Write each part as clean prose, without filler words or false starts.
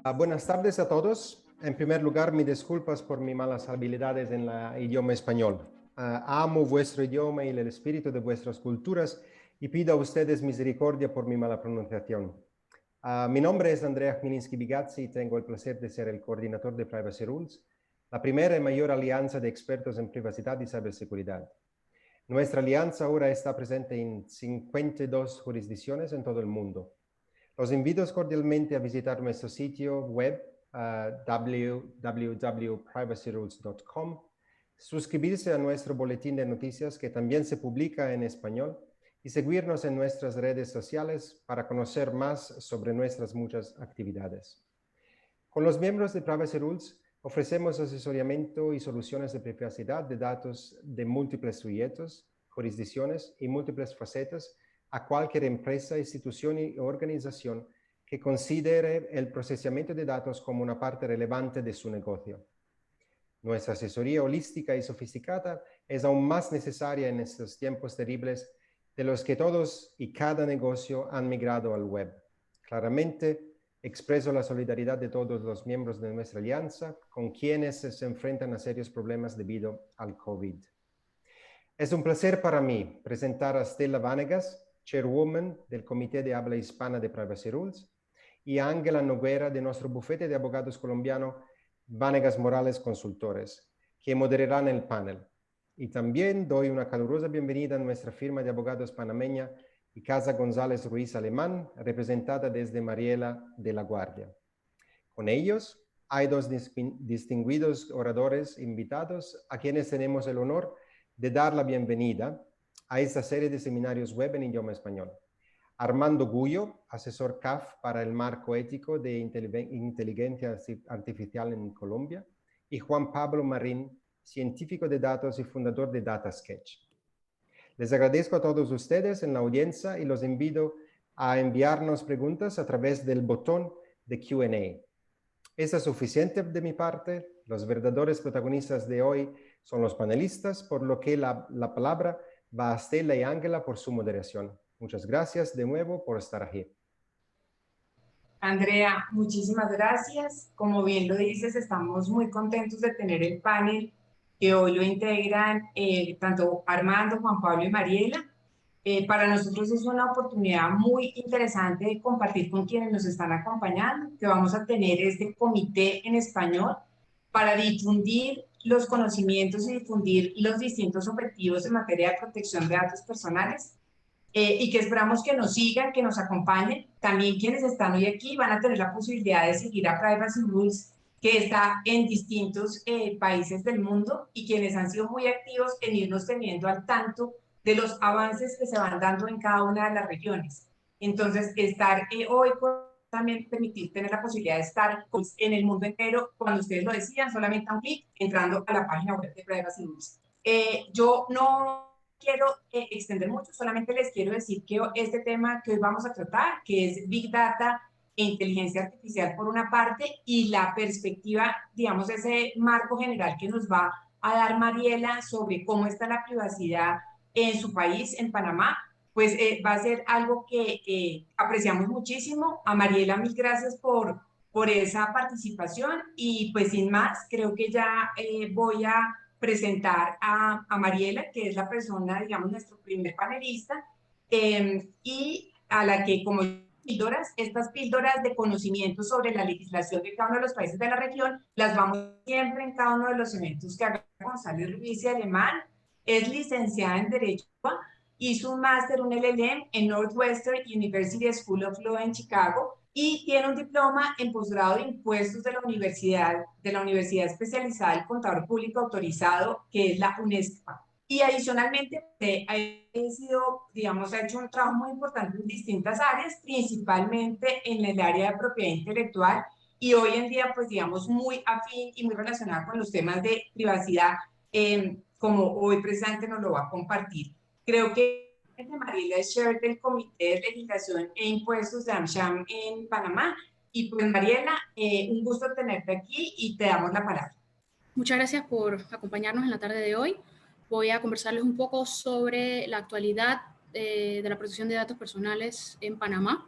Buenas tardes a todos. En primer lugar, mis disculpas por mis malas habilidades en el idioma español. Amo vuestro idioma y el espíritu de vuestras culturas y pido a ustedes misericordia por mi mala pronunciación. Mi nombre es Andrea Chmielewski-Bigazzi y tengo el placer de ser el coordinador de Privacy Rules, la primera y mayor alianza de expertos en privacidad y ciberseguridad. Nuestra alianza ahora está presente en 52 jurisdicciones en todo el mundo. Los invito cordialmente a visitar nuestro sitio web www.privacyrules.com, suscribirse a nuestro boletín de noticias que también se publica en español y seguirnos en nuestras redes sociales para conocer más sobre nuestras muchas actividades. Con los miembros de Privacy Rules ofrecemos asesoramiento y soluciones de privacidad de datos de múltiples sujetos, jurisdicciones y múltiples facetas a cualquier empresa, institución y organización que considere el procesamiento de datos como una parte relevante de su negocio. Nuestra asesoría holística y sofisticada es aún más necesaria en estos tiempos terribles de los que todos y cada negocio han migrado al web. Claramente, expreso la solidaridad de todos los miembros de nuestra alianza con quienes se enfrentan a serios problemas debido al COVID. Es un placer para mí presentar a Stella Vanegas, Chairwoman del Comité de Habla Hispana de Privacy Rules, y a Ángela Noguera de nuestro bufete de abogados colombiano Vanegas Morales Consultores, que moderarán el panel. Y también doy una calurosa bienvenida a nuestra firma de abogados panameña y Casa González Ruiz Alemán, representada desde Mariela de la Guardia. Con ellos hay dos distinguidos oradores invitados a quienes tenemos el honor de dar la bienvenida a esta serie de seminarios web en idioma español. Armando Gullo, asesor CAF para el marco ético de inteligencia artificial en Colombia, y Juan Pablo Marín, científico de datos y fundador de DataSketch. Les agradezco a todos ustedes en la audiencia y los invito a enviarnos preguntas a través del botón de Q&A. Eso es suficiente de mi parte. Los verdaderos protagonistas de hoy son los panelistas, por lo que la palabra va a Stella y Ángela por su moderación. Muchas gracias de nuevo por estar aquí. Andrea, muchísimas gracias. Como bien lo dices, estamos muy contentos de tener el panel que hoy lo integran tanto Armando, Juan Pablo y Mariela. Para nosotros es una oportunidad muy interesante de compartir con quienes nos están acompañando, que vamos a tener este comité en español para difundir los conocimientos y difundir los distintos objetivos en materia de protección de datos personales. Y que esperamos que nos sigan, que nos acompañen. También quienes están hoy aquí van a tener la posibilidad de seguir a Privacy Rules, que está en distintos países del mundo, y quienes han sido muy activos en irnos teniendo al tanto de los avances que se van dando en cada una de las regiones. Entonces, estar hoy también permitir tener la posibilidad de estar en el mundo entero, cuando ustedes lo decían, solamente a un clic, entrando a la página web de Privacy Rules. Yo no quiero extender mucho, solamente les quiero decir que este tema que hoy vamos a tratar, que es Big Data e inteligencia artificial por una parte, y la perspectiva, digamos, ese marco general que nos va a dar Mariela sobre cómo está la privacidad en su país, en Panamá, pues va a ser algo que apreciamos muchísimo. A Mariela, mil gracias por esa participación, y pues sin más, creo que ya voy a presentar a Mariela, que es la persona, digamos, nuestro primer panelista, y a la que, como píldoras, estas píldoras de conocimiento sobre la legislación de cada uno de los países de la región, las vamos siempre en cada uno de los eventos que haga González Ruiz y Alemán. Es licenciada en Derecho, hizo un máster, un LLM en Northwestern University School of Law en Chicago, y tiene un diploma en posgrado de impuestos de la Universidad Especializada del Contador Público Autorizado, que es la UNESPA. Y adicionalmente ha sido, digamos, ha hecho un trabajo muy importante en distintas áreas, principalmente en el área de propiedad intelectual, y hoy en día, pues, digamos, muy afín y muy relacionada con los temas de privacidad, como hoy precisamente nos lo va a compartir. Creo que Mariela es chair del Comité de Legislación e Impuestos de AmCham en Panamá. Y pues, Mariela, un gusto tenerte aquí y te damos la palabra. Muchas gracias por acompañarnos en la tarde de hoy. Voy a conversarles un poco sobre la actualidad de la protección de datos personales en Panamá.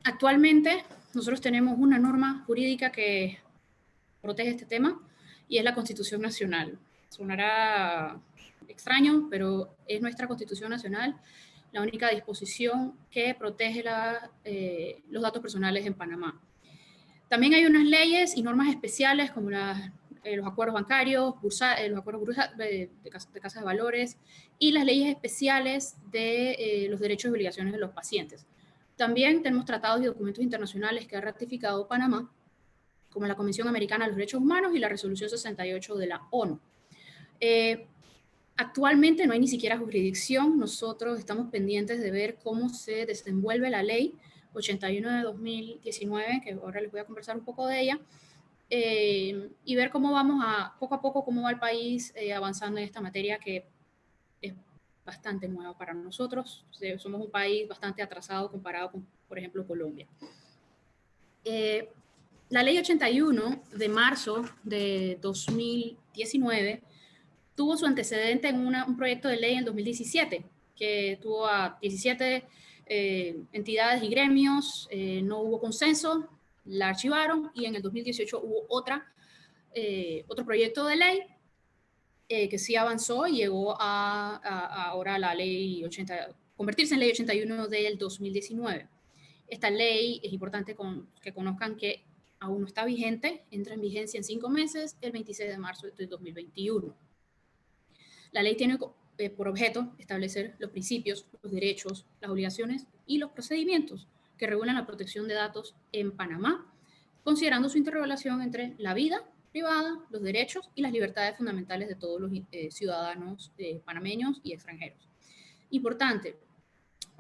Actualmente nosotros tenemos una norma jurídica que protege este tema y es la Constitución Nacional. Sonará extraño, pero es nuestra Constitución Nacional la única disposición que protege los datos personales en Panamá. También hay unas leyes y normas especiales como los acuerdos bancarios, los acuerdos de casas de valores y las leyes especiales de los derechos y obligaciones de los pacientes. También tenemos tratados y documentos internacionales que ha ratificado Panamá, como la Convención Americana de los Derechos Humanos y la Resolución 68 de la ONU. Actualmente no hay ni siquiera jurisdicción. Nosotros estamos pendientes de ver cómo se desenvuelve la ley 81 de 2019, que ahora les voy a conversar un poco de ella, y ver cómo vamos poco a poco, cómo va el país avanzando en esta materia que es bastante nueva para nosotros. Somos un país bastante atrasado comparado con, por ejemplo, Colombia. La ley 81 de marzo de 2019 tuvo su antecedente en un proyecto de ley en 2017, que tuvo a 17 entidades y gremios, no hubo consenso, la archivaron, y en el 2018 hubo otro proyecto de ley que sí avanzó y llegó ahora a la ley 80, convertirse en ley 81 del 2019. Esta ley es importante que conozcan que aún no está vigente, entra en vigencia en 5 meses, el 26 de marzo de 2021. La ley tiene por objeto establecer los principios, los derechos, las obligaciones y los procedimientos que regulan la protección de datos en Panamá, considerando su interrelación entre la vida privada, los derechos y las libertades fundamentales de todos los ciudadanos panameños y extranjeros. Importante,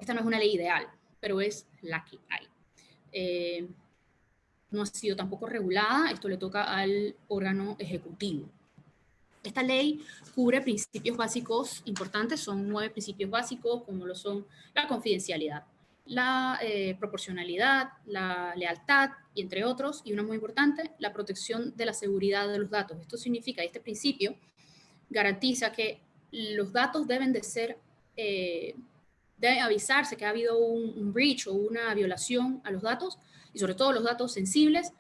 esta no es una ley ideal, pero es la que hay. No ha sido tampoco regulada, esto le toca al órgano ejecutivo. Esta ley cubre principios básicos importantes, son 9 principios básicos, como lo son la confidencialidad, la proporcionalidad, la lealtad, y entre otros, y una muy importante, la protección de la seguridad de los datos. Esto significa, este principio garantiza que los datos deben de ser, debe avisarse que ha habido un breach o una violación a los datos, y sobre todo los datos sensibles,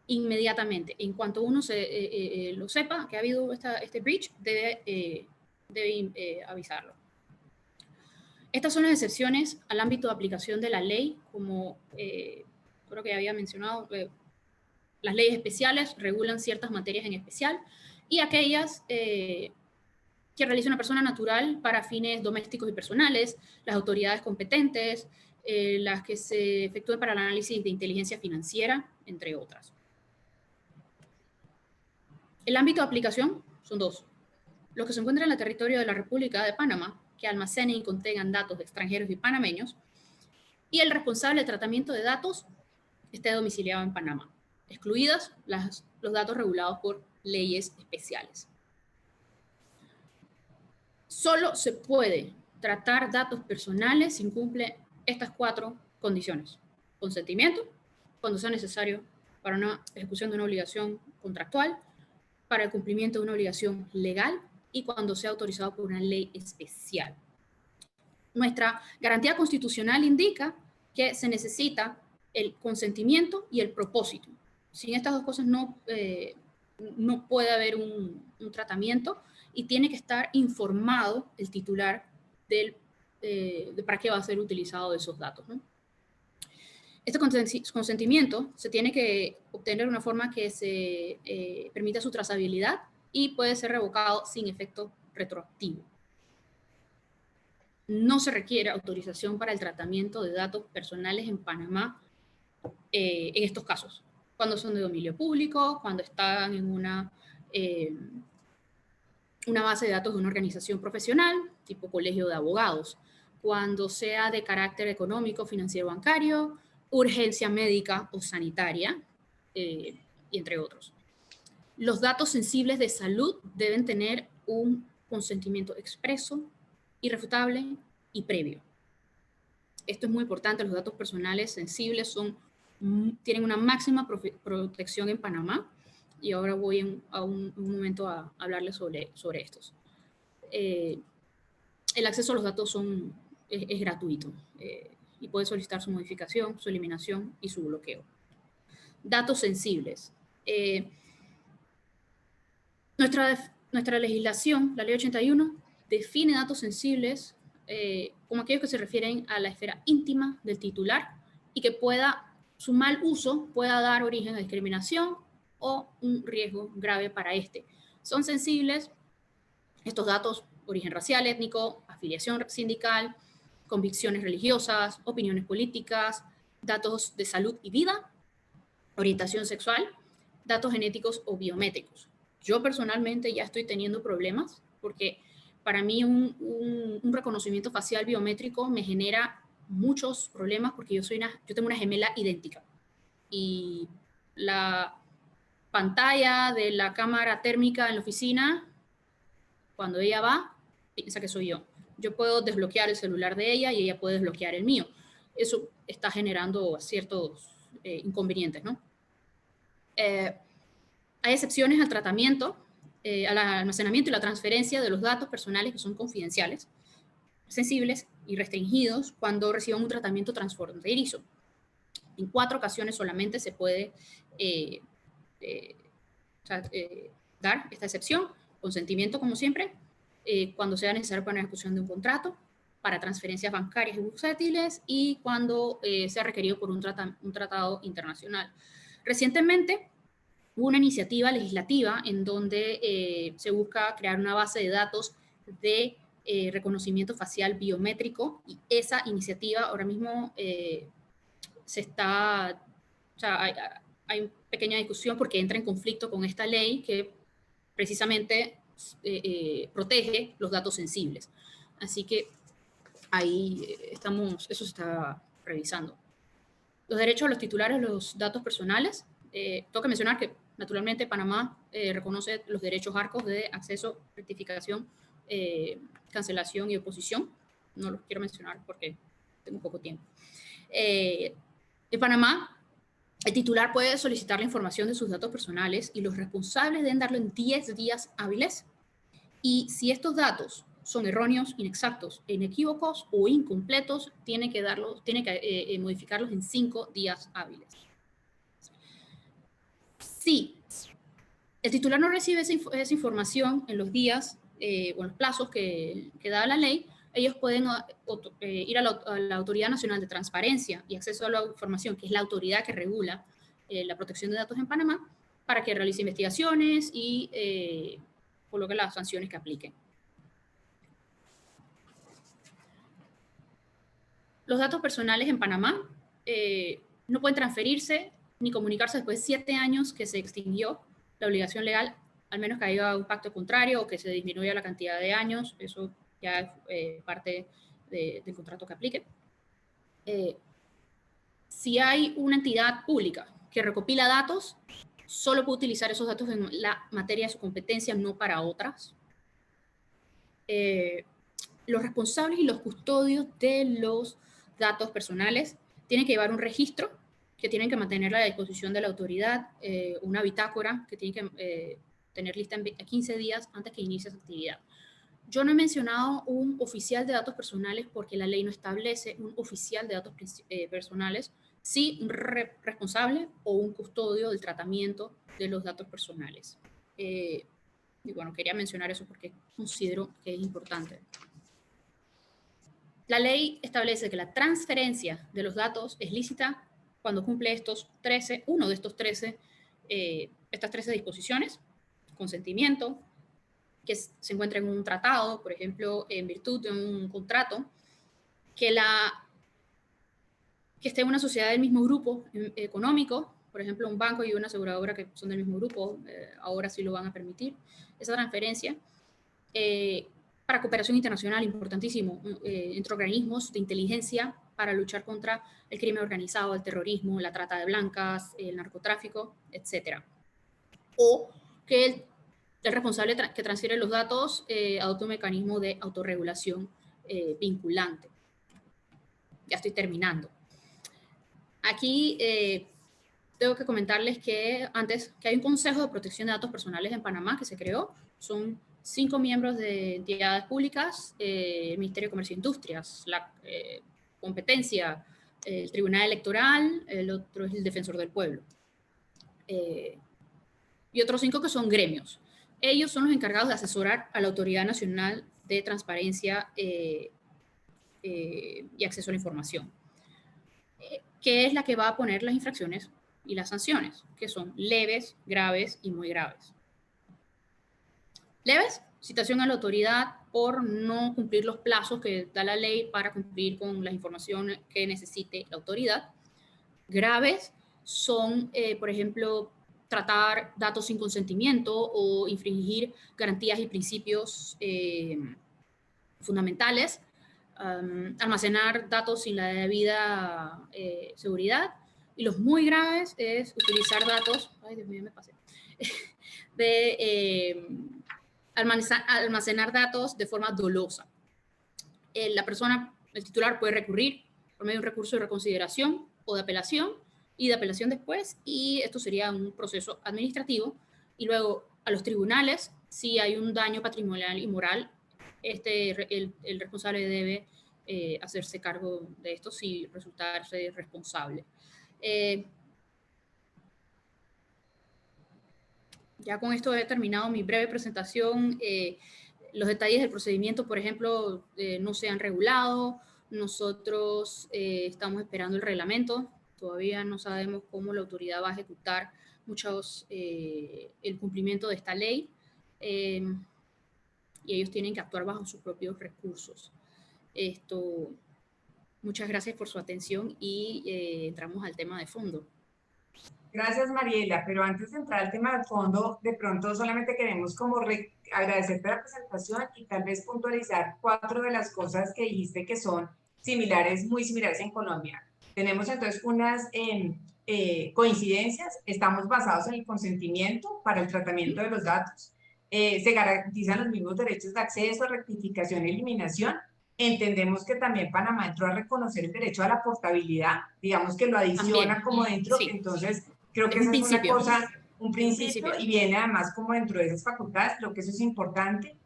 inmediatamente. En cuanto uno lo sepa, que ha habido este breach, debe avisarlo. Estas son las excepciones al ámbito de aplicación de la ley, como creo que había mencionado. Las leyes especiales regulan ciertas materias en especial, y aquellas que realiza una persona natural para fines domésticos y personales, las autoridades competentes, las que se efectúen para el análisis de inteligencia financiera, entre otras. El ámbito de aplicación son 2. Los que se encuentran en el territorio de la República de Panamá, que almacenen y contengan datos de extranjeros y panameños, y el responsable de tratamiento de datos esté domiciliado en Panamá, excluidas los datos regulados por leyes especiales. Solo se puede tratar datos personales si cumple estas 4 condiciones. Consentimiento, cuando sea necesario para una ejecución de una obligación contractual, para el cumplimiento de una obligación legal y cuando sea autorizado por una ley especial. Nuestra garantía constitucional indica que se necesita el consentimiento y el propósito. Sin estas 2 cosas no puede haber un tratamiento, y tiene que estar informado el titular de para qué va a ser utilizado esos datos, ¿no? Este consentimiento se tiene que obtener de una forma que se permita su trazabilidad y puede ser revocado sin efecto retroactivo. No se requiere autorización para el tratamiento de datos personales en Panamá en estos casos, cuando son de dominio público, cuando están en una base de datos de una organización profesional, tipo colegio de abogados, cuando sea de carácter económico, financiero, bancario, urgencia médica o sanitaria, y entre otros. Los datos sensibles de salud deben tener un consentimiento expreso, irrefutable y previo. Esto es muy importante. Los datos personales sensibles tienen una máxima protección en Panamá, y ahora voy a un momento a hablarles sobre estos. El acceso a los datos es gratuito. y puede solicitar su modificación, su eliminación y su bloqueo. Datos sensibles. Nuestra legislación, la Ley 81, define datos sensibles como aquellos que se refieren a la esfera íntima del titular y que su mal uso pueda dar origen a discriminación o un riesgo grave para este. Son sensibles estos datos: origen racial, étnico, afiliación sindical, convicciones religiosas, opiniones políticas, datos de salud y vida, orientación sexual, datos genéticos o biométricos. Yo personalmente ya estoy teniendo problemas porque para mí un reconocimiento facial biométrico me genera muchos problemas porque yo tengo una gemela idéntica y la pantalla de la cámara térmica en la oficina, cuando ella va, piensa que soy yo. Yo puedo desbloquear el celular de ella y ella puede desbloquear el mío. Eso está generando ciertos inconvenientes, ¿no? Hay excepciones al tratamiento, al almacenamiento y la transferencia de los datos personales que son confidenciales, sensibles y restringidos cuando reciban un tratamiento transfronterizo. En 4 ocasiones solamente se puede dar esta excepción: consentimiento, como siempre, cuando sea necesario para la ejecución de un contrato, para transferencias bancarias y bursátiles y cuando sea requerido por un tratado internacional. Recientemente hubo una iniciativa legislativa en donde se busca crear una base de datos de reconocimiento facial biométrico, y esa iniciativa ahora mismo hay una pequeña discusión porque entra en conflicto con esta ley que precisamente protege los datos sensibles. Así que ahí eso se está revisando. Los derechos de los titulares de los datos personales. Tengo que mencionar que, naturalmente, Panamá reconoce los derechos ARCOS de acceso, rectificación, cancelación y oposición. No los quiero mencionar porque tengo poco tiempo. En Panamá, el titular puede solicitar la información de sus datos personales y los responsables deben darlo en 10 días hábiles. Y si estos datos son erróneos, inexactos, inequívocos o incompletos, tiene que modificarlos en 5 días hábiles. Si el titular no recibe esa información en los días o en los plazos que da la ley, ellos pueden ir a la Autoridad Nacional de Transparencia y Acceso a la Información, que es la autoridad que regula la protección de datos en Panamá, para que realice investigaciones y coloque las sanciones que apliquen. Los datos personales en Panamá no pueden transferirse ni comunicarse después de 7 años que se extinguió la obligación legal, al menos que haya un pacto contrario o que se disminuya la cantidad de años. Eso ya es parte del contrato que aplique. Si hay una entidad pública que recopila datos, solo puede utilizar esos datos en la materia de su competencia, no para otras. Los responsables y los custodios de los datos personales tienen que llevar un registro que tienen que mantener a la disposición de la autoridad, una bitácora que tienen que tener lista en 15 días antes que inicie esa actividad. Yo no he mencionado un oficial de datos personales porque la ley no establece un oficial de datos personales, sí un responsable o un custodio del tratamiento de los datos personales. Y bueno, quería mencionar eso porque considero que es importante. La ley establece que la transferencia de los datos es lícita cuando cumple uno de estos 13, estas 13 disposiciones: consentimiento, que se encuentra en un tratado, por ejemplo, en virtud de un contrato, que esté en una sociedad del mismo grupo económico, por ejemplo, un banco y una aseguradora que son del mismo grupo, ahora sí lo van a permitir, esa transferencia. Para cooperación internacional, importantísimo, entre organismos de inteligencia para luchar contra el crimen organizado, el terrorismo, la trata de blancas, el narcotráfico, etc. O que el responsable que transfiere los datos adopte un mecanismo de autorregulación vinculante. Ya estoy terminando. Aquí tengo que comentarles que hay un Consejo de Protección de Datos Personales en Panamá que se creó. Son 5 miembros de entidades públicas, el Ministerio de Comercio e Industrias, la competencia, el Tribunal Electoral, el otro es el Defensor del Pueblo. Y otros 5 que son gremios. Ellos son los encargados de asesorar a la Autoridad Nacional de Transparencia y Acceso a la Información, que es la que va a poner las infracciones y las sanciones, que son leves, graves y muy graves. Leves, citación a la autoridad por no cumplir los plazos que da la ley para cumplir con las informaciones que necesite la autoridad. Graves son, por ejemplo, tratar datos sin consentimiento o infringir garantías y principios fundamentales, almacenar datos sin la debida seguridad. Y los muy graves es utilizar datos, ay Dios mío, me pasé, de almacenar datos de forma dolosa. La persona, el titular, puede recurrir por medio de un recurso de reconsideración o de apelación, y de apelación después, y esto sería un proceso administrativo. Y luego a los tribunales, si hay un daño patrimonial y moral, el responsable debe hacerse cargo de esto si resultarse responsable. Ya con esto he terminado mi breve presentación. Los detalles del procedimiento, por ejemplo, no se han regulado. Nosotros estamos esperando el reglamento. Todavía no sabemos cómo la autoridad va a ejecutar el cumplimiento de esta ley. Y ellos tienen que actuar bajo sus propios recursos. Muchas gracias por su atención y entramos al tema de fondo. Gracias, Mariela, pero antes de entrar al tema de fondo, de pronto solamente queremos como agradecerte la presentación y tal vez puntualizar 4 de las cosas que dijiste que son similares, muy similares en Colombia. Tenemos entonces unas coincidencias, estamos basados en el consentimiento para el tratamiento de los datos, se garantizan los mismos derechos de acceso, rectificación y eliminación. Entendemos que también Panamá entró a reconocer el derecho a la portabilidad, digamos que lo adiciona También, como dentro, sí. Entonces creo que Es esa es una cosa, un principio. principio, y viene además como dentro de esas facultades, creo que eso es importante.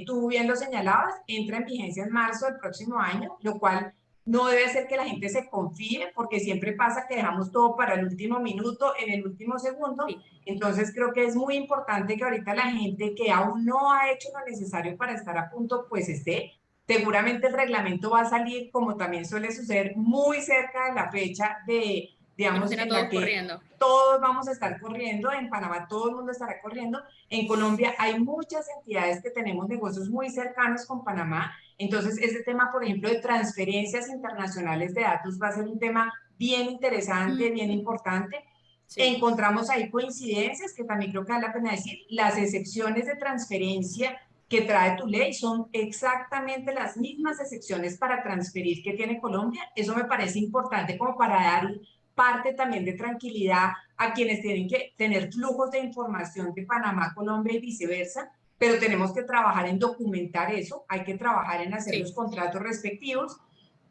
Tú bien lo señalabas, entra en vigencia en marzo del próximo año, lo cual no debe ser que la gente se confíe, porque siempre pasa que dejamos todo para el último minuto, en el último segundo. Sí. Entonces creo que es muy importante que ahorita la gente que aún no ha hecho lo necesario para estar a punto, pues esté. Seguramente el reglamento va a salir, como también suele suceder, muy cerca de la fecha de, digamos, en la que corriendo. Todos vamos a estar corriendo. En Panamá todo el mundo estará corriendo. En Colombia hay muchas entidades que tenemos negocios muy cercanos con Panamá. Entonces, este tema, por ejemplo, de transferencias internacionales de datos va a ser un tema bien interesante, bien importante. Sí. Encontramos ahí coincidencias que también creo que vale la pena decir. Las excepciones de transferencia que trae tu ley son exactamente las mismas excepciones para transferir que tiene Colombia. Eso me parece importante como para dar parte también de tranquilidad a quienes tienen que tener flujos de información de Panamá, Colombia y viceversa, pero tenemos que trabajar en documentar eso, hay que trabajar en hacer los contratos respectivos.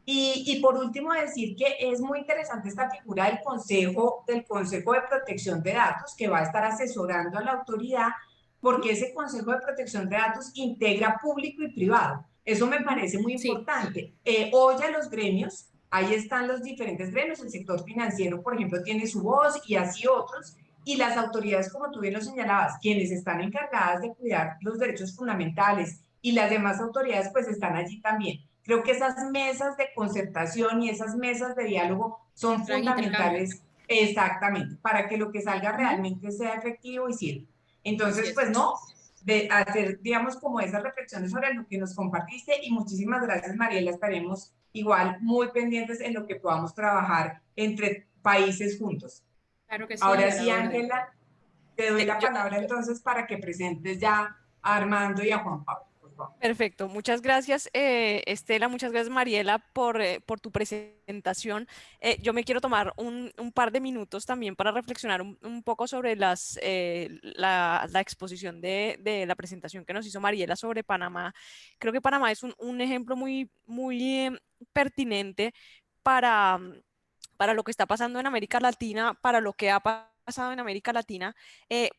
Y por último decir que es muy interesante esta figura del Consejo de Protección de Datos, que va a estar asesorando a la autoridad, porque ese Consejo de Protección de Datos integra público y privado. Eso me parece muy importante. Oye a los gremios, ahí están los diferentes gremios, el sector financiero, por ejemplo, tiene su voz y así otros, y las autoridades, como tú bien lo señalabas, quienes están encargadas de cuidar los derechos fundamentales y las demás autoridades, pues están allí también. Creo que esas mesas de concertación y esas mesas de diálogo son fundamentales, exactamente, para que lo que salga realmente sea efectivo y sirva. Entonces, pues no, de hacer, digamos, como esas reflexiones sobre lo que nos compartiste, y muchísimas gracias, Mariela. Estaremos igual muy pendientes en lo que podamos trabajar entre países juntos. Claro que sí. Ahora sí, Ángela, te doy la palabra entonces para que presentes ya a Armando y a Juan Pablo. Perfecto, muchas gracias Estela, muchas gracias Mariela por tu presentación. Yo me quiero tomar un par de minutos también para reflexionar un poco sobre la exposición de la presentación que nos hizo Mariela sobre Panamá. Creo que Panamá es un ejemplo muy pertinente para lo que está pasando en América Latina, para lo que ha pasado en América Latina,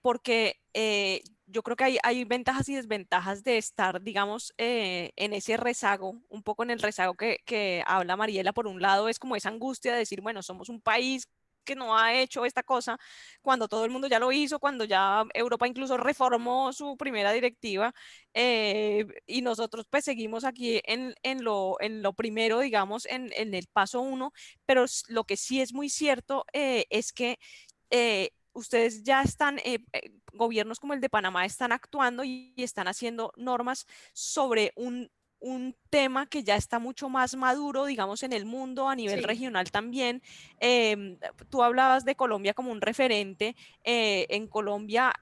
porque yo creo que hay ventajas y desventajas de estar, digamos, en ese rezago, un poco en el rezago que habla Mariela. Por un lado es como esa angustia de decir, bueno, somos un país que no ha hecho esta cosa, cuando todo el mundo ya lo hizo, cuando ya Europa incluso reformó su primera directiva, y nosotros pues seguimos aquí en lo primero, digamos, en el paso uno, pero lo que sí es muy cierto, es que ustedes ya están, gobiernos como el de Panamá están actuando y están haciendo normas sobre un tema que ya está mucho más maduro, digamos, en el mundo, a nivel Sí, regional también. Tú hablabas de Colombia como un referente. En Colombia,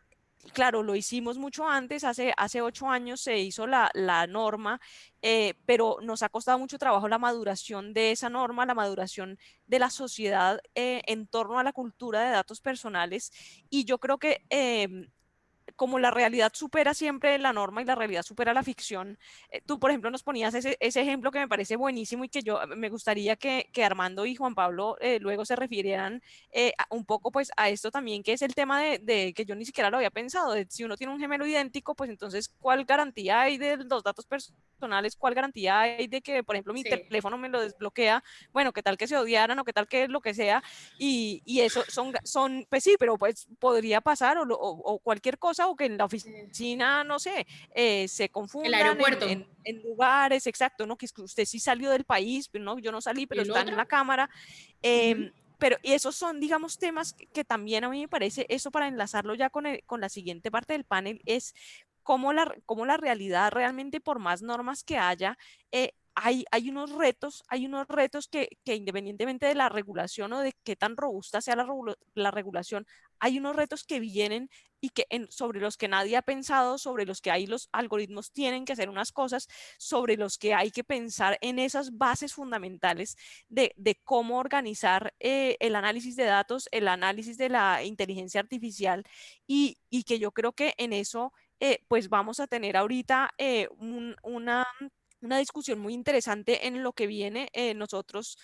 claro, lo hicimos mucho antes, hace 8 años se hizo la norma, pero nos ha costado mucho trabajo la maduración de esa norma, la maduración de la sociedad, en torno a la cultura de datos personales. Y yo creo que, como la realidad supera siempre la norma y la realidad supera la ficción, tú, por ejemplo, nos ponías ese ejemplo que me parece buenísimo y que yo me gustaría que Armando y Juan Pablo luego se refirieran, un poco pues a esto también, que es el tema de que yo ni siquiera lo había pensado, de si uno tiene un gemelo idéntico, pues entonces, ¿cuál garantía hay de los datos personales? ¿Cuál garantía hay de que, por ejemplo, mi sí, teléfono me lo desbloquea? Bueno, qué tal que se odiaran o qué tal que lo que sea, y eso pues sí, pero pues podría pasar, o cualquier cosa, o que en la sí. oficina, no sé, se El confundan aeropuerto. en lugares, exacto, ¿no? Que usted sí salió del país, pero no, yo no salí, ¿Y pero el están en otro? la cámara. Ujú. Pero y esos son, digamos, temas que también a mí me parece, eso para enlazarlo ya con la siguiente parte del panel, es cómo la realidad realmente, por más normas que haya, hay unos retos que independientemente de la regulación o de qué tan robusta sea la regulación, hay unos retos que vienen y sobre los que nadie ha pensado, sobre los que ahí los algoritmos tienen que hacer unas cosas, sobre los que hay que pensar en esas bases fundamentales de cómo organizar, el análisis de datos, el análisis de la inteligencia artificial, y que yo creo que en eso, pues vamos a tener ahorita, una discusión muy interesante en lo que viene. Nosotros,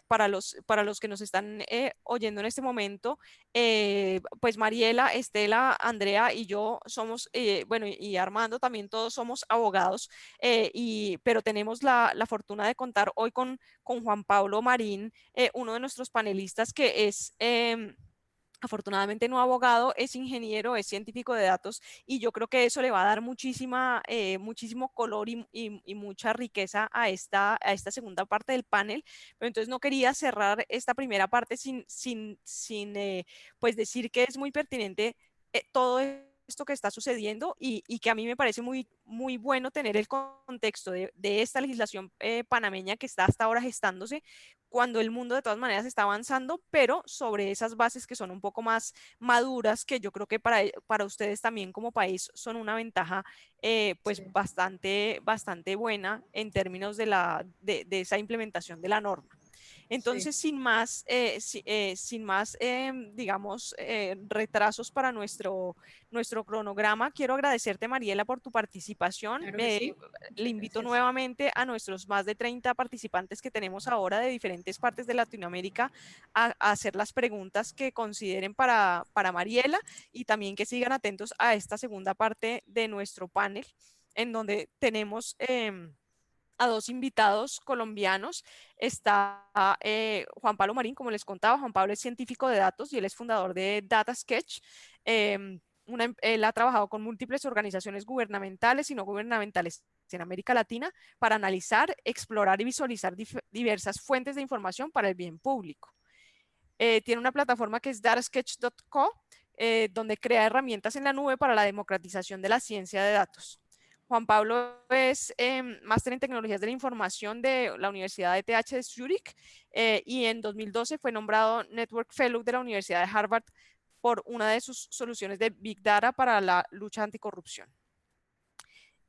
para los que nos están, oyendo en este momento, pues Mariela, Estela, Andrea y yo somos, bueno, y Armando también, todos somos abogados, pero tenemos la fortuna de contar hoy con Juan Pablo Marín, uno de nuestros panelistas que es, afortunadamente no abogado, es ingeniero, es científico de datos, y yo creo que eso le va a dar muchísimo color y mucha riqueza a esta segunda parte del panel. Pero entonces no quería cerrar esta primera parte sin, pues decir que es muy pertinente, todo esto que está sucediendo, y que a mí me parece muy bueno tener el contexto de esta legislación, panameña, que está hasta ahora gestándose, cuando el mundo de todas maneras está avanzando, pero sobre esas bases que son un poco más maduras, que yo creo que para ustedes también como país son una ventaja, pues Sí, bastante buena en términos de esa implementación de la norma. sí. Entonces, sin más, digamos, retrasos para nuestro cronograma, quiero agradecerte, Mariela, por tu participación. Claro que sí. Le Muchas invito gracias. nuevamente a nuestros más de 30 participantes que tenemos ahora de diferentes partes de Latinoamérica a hacer las preguntas que consideren para Mariela, y también que sigan atentos a esta segunda parte de nuestro panel, en donde tenemos, a dos invitados colombianos. Está, Juan Pablo Marín, como les contaba. Juan Pablo es científico de datos y él es fundador de Data Sketch. Él ha trabajado con múltiples organizaciones gubernamentales y no gubernamentales en América Latina para analizar, explorar y visualizar diversas fuentes de información para el bien público. Tiene una plataforma que es datasketch.co, donde crea herramientas en la nube para la democratización de la ciencia de datos. Juan Pablo es, máster en tecnologías de la información de la Universidad de ETH de Zurich, y en 2012 fue nombrado Network Fellow de la Universidad de Harvard por una de sus soluciones de Big Data para la lucha anticorrupción.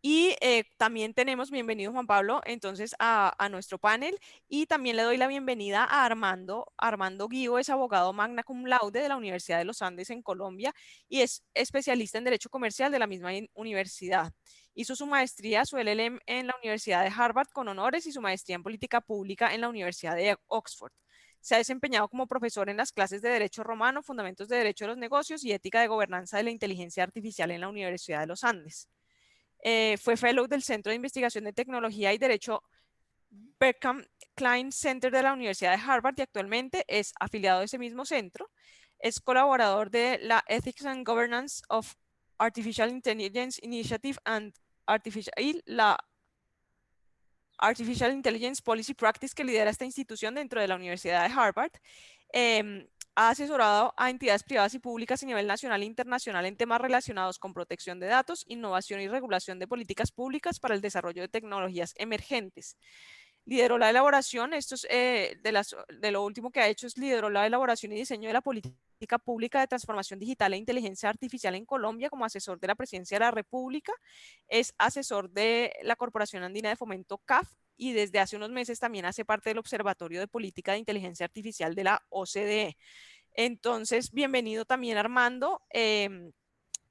Y, también tenemos, bienvenido Juan Pablo, entonces a nuestro panel, y también le doy la bienvenida a Armando. Armando Guío es abogado magna cum laude de la Universidad de los Andes en Colombia y es especialista en Derecho Comercial de la misma universidad. Hizo su maestría, su LLM, en la Universidad de Harvard con honores, y su maestría en Política Pública en la Universidad de Oxford. Se ha desempeñado como profesor en las clases de Derecho Romano, Fundamentos de Derecho de los Negocios y Ética de Gobernanza de la Inteligencia Artificial en la Universidad de los Andes. Fue fellow del Centro de Investigación de Tecnología y Derecho Berkham Klein Center de la Universidad de Harvard y actualmente es afiliado de ese mismo centro. Es colaborador de la Ethics and Governance of Artificial Intelligence Initiative y la Artificial Intelligence Policy Practice que lidera esta institución dentro de la Universidad de Harvard. Ha asesorado a entidades privadas y públicas a nivel nacional e internacional en temas relacionados con protección de datos, innovación y regulación de políticas públicas para el desarrollo de tecnologías emergentes. Lideró la elaboración, esto es de lo último que ha hecho, es lideró la elaboración y diseño de la política pública de transformación digital e inteligencia artificial en Colombia como asesor de la Presidencia de la República, es asesor de la Corporación Andina de Fomento CAF y desde hace unos meses también hace parte del Observatorio de Política de Inteligencia Artificial de la OCDE. Entonces, bienvenido también Armando.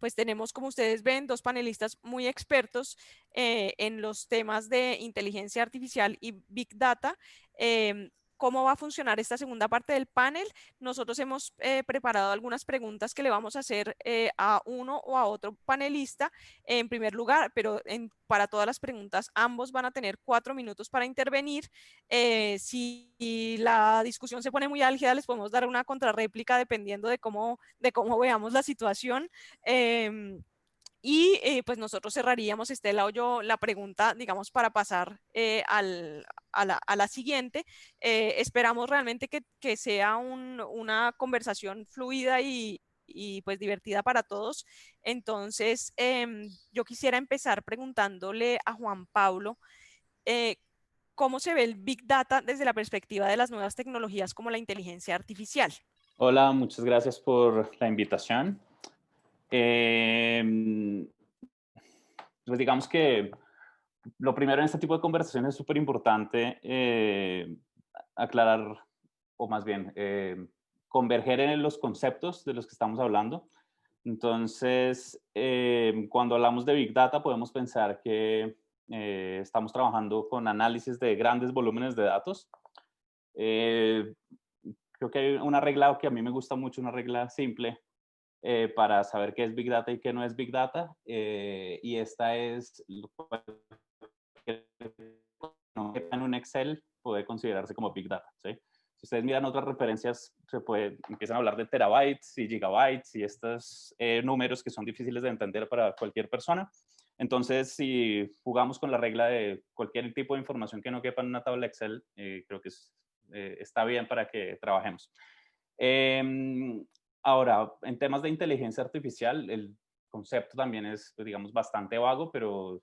Pues tenemos, como ustedes ven, dos panelistas muy expertos en los temas de inteligencia artificial y Big Data. ¿Cómo va a funcionar esta segunda parte del panel? Nosotros hemos preparado algunas preguntas que le vamos a hacer a uno o a otro panelista en primer lugar, pero para todas las preguntas ambos van a tener 4 minutos para intervenir. Si la discusión se pone muy álgida, les podemos dar una contrarréplica dependiendo de cómo veamos la situación. Pues nosotros cerraríamos, Estela o yo, la pregunta, digamos, para pasar a la siguiente. Esperamos realmente que sea una conversación fluida y pues divertida para todos. Entonces, yo quisiera empezar preguntándole a Juan Pablo, ¿cómo se ve el Big Data desde la perspectiva de las nuevas tecnologías como la inteligencia artificial? Hola, muchas gracias por la invitación. Pues digamos que lo primero en este tipo de conversaciones es súper importante aclarar, o más bien, converger en los conceptos de los que estamos hablando. Entonces, cuando hablamos de Big Data, podemos pensar que estamos trabajando con análisis de grandes volúmenes de datos. Creo que hay una regla que a mí me gusta mucho, una regla simple para saber qué es Big Data y qué no es Big Data. Y esta es, en un Excel puede considerarse como Big Data, ¿sí? Si ustedes miran otras referencias, empiezan a hablar de terabytes y gigabytes y estos números que son difíciles de entender para cualquier persona. Entonces, si jugamos con la regla de cualquier tipo de información que no quepa en una tabla Excel, creo que está bien para que trabajemos. Ahora, en temas de inteligencia artificial, el concepto también es, pues, digamos, bastante vago, pero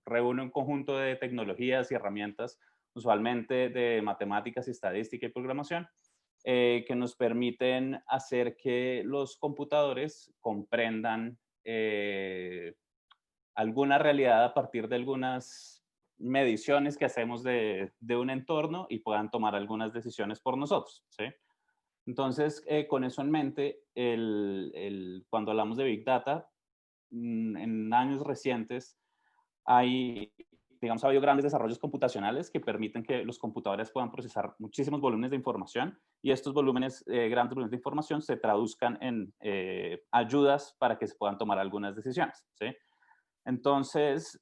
reúne un conjunto de tecnologías y herramientas, usualmente de matemáticas, estadística y programación, que nos permiten hacer que los computadores comprendan alguna realidad a partir de algunas mediciones que hacemos de un entorno y puedan tomar algunas decisiones por nosotros, ¿sí? Entonces, con eso en mente, cuando hablamos de Big Data, en años recientes ha habido grandes desarrollos computacionales que permiten que los computadores puedan procesar muchísimos volúmenes de información y estos grandes volúmenes de información se traduzcan en ayudas para que se puedan tomar algunas decisiones, ¿sí? Entonces,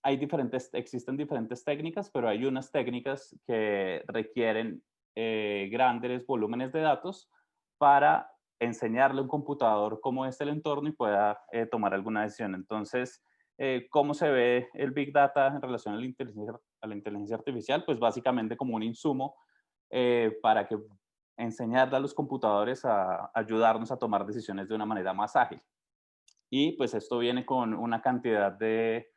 existen diferentes técnicas, pero hay unas técnicas que requieren grandes volúmenes de datos para enseñarle a un computador cómo es el entorno y pueda tomar alguna decisión. Entonces, ¿cómo se ve el Big Data en relación a la inteligencia artificial? Pues básicamente como un insumo para que enseñarle a los computadores a ayudarnos a tomar decisiones de una manera más ágil. Y pues esto viene con una cantidad de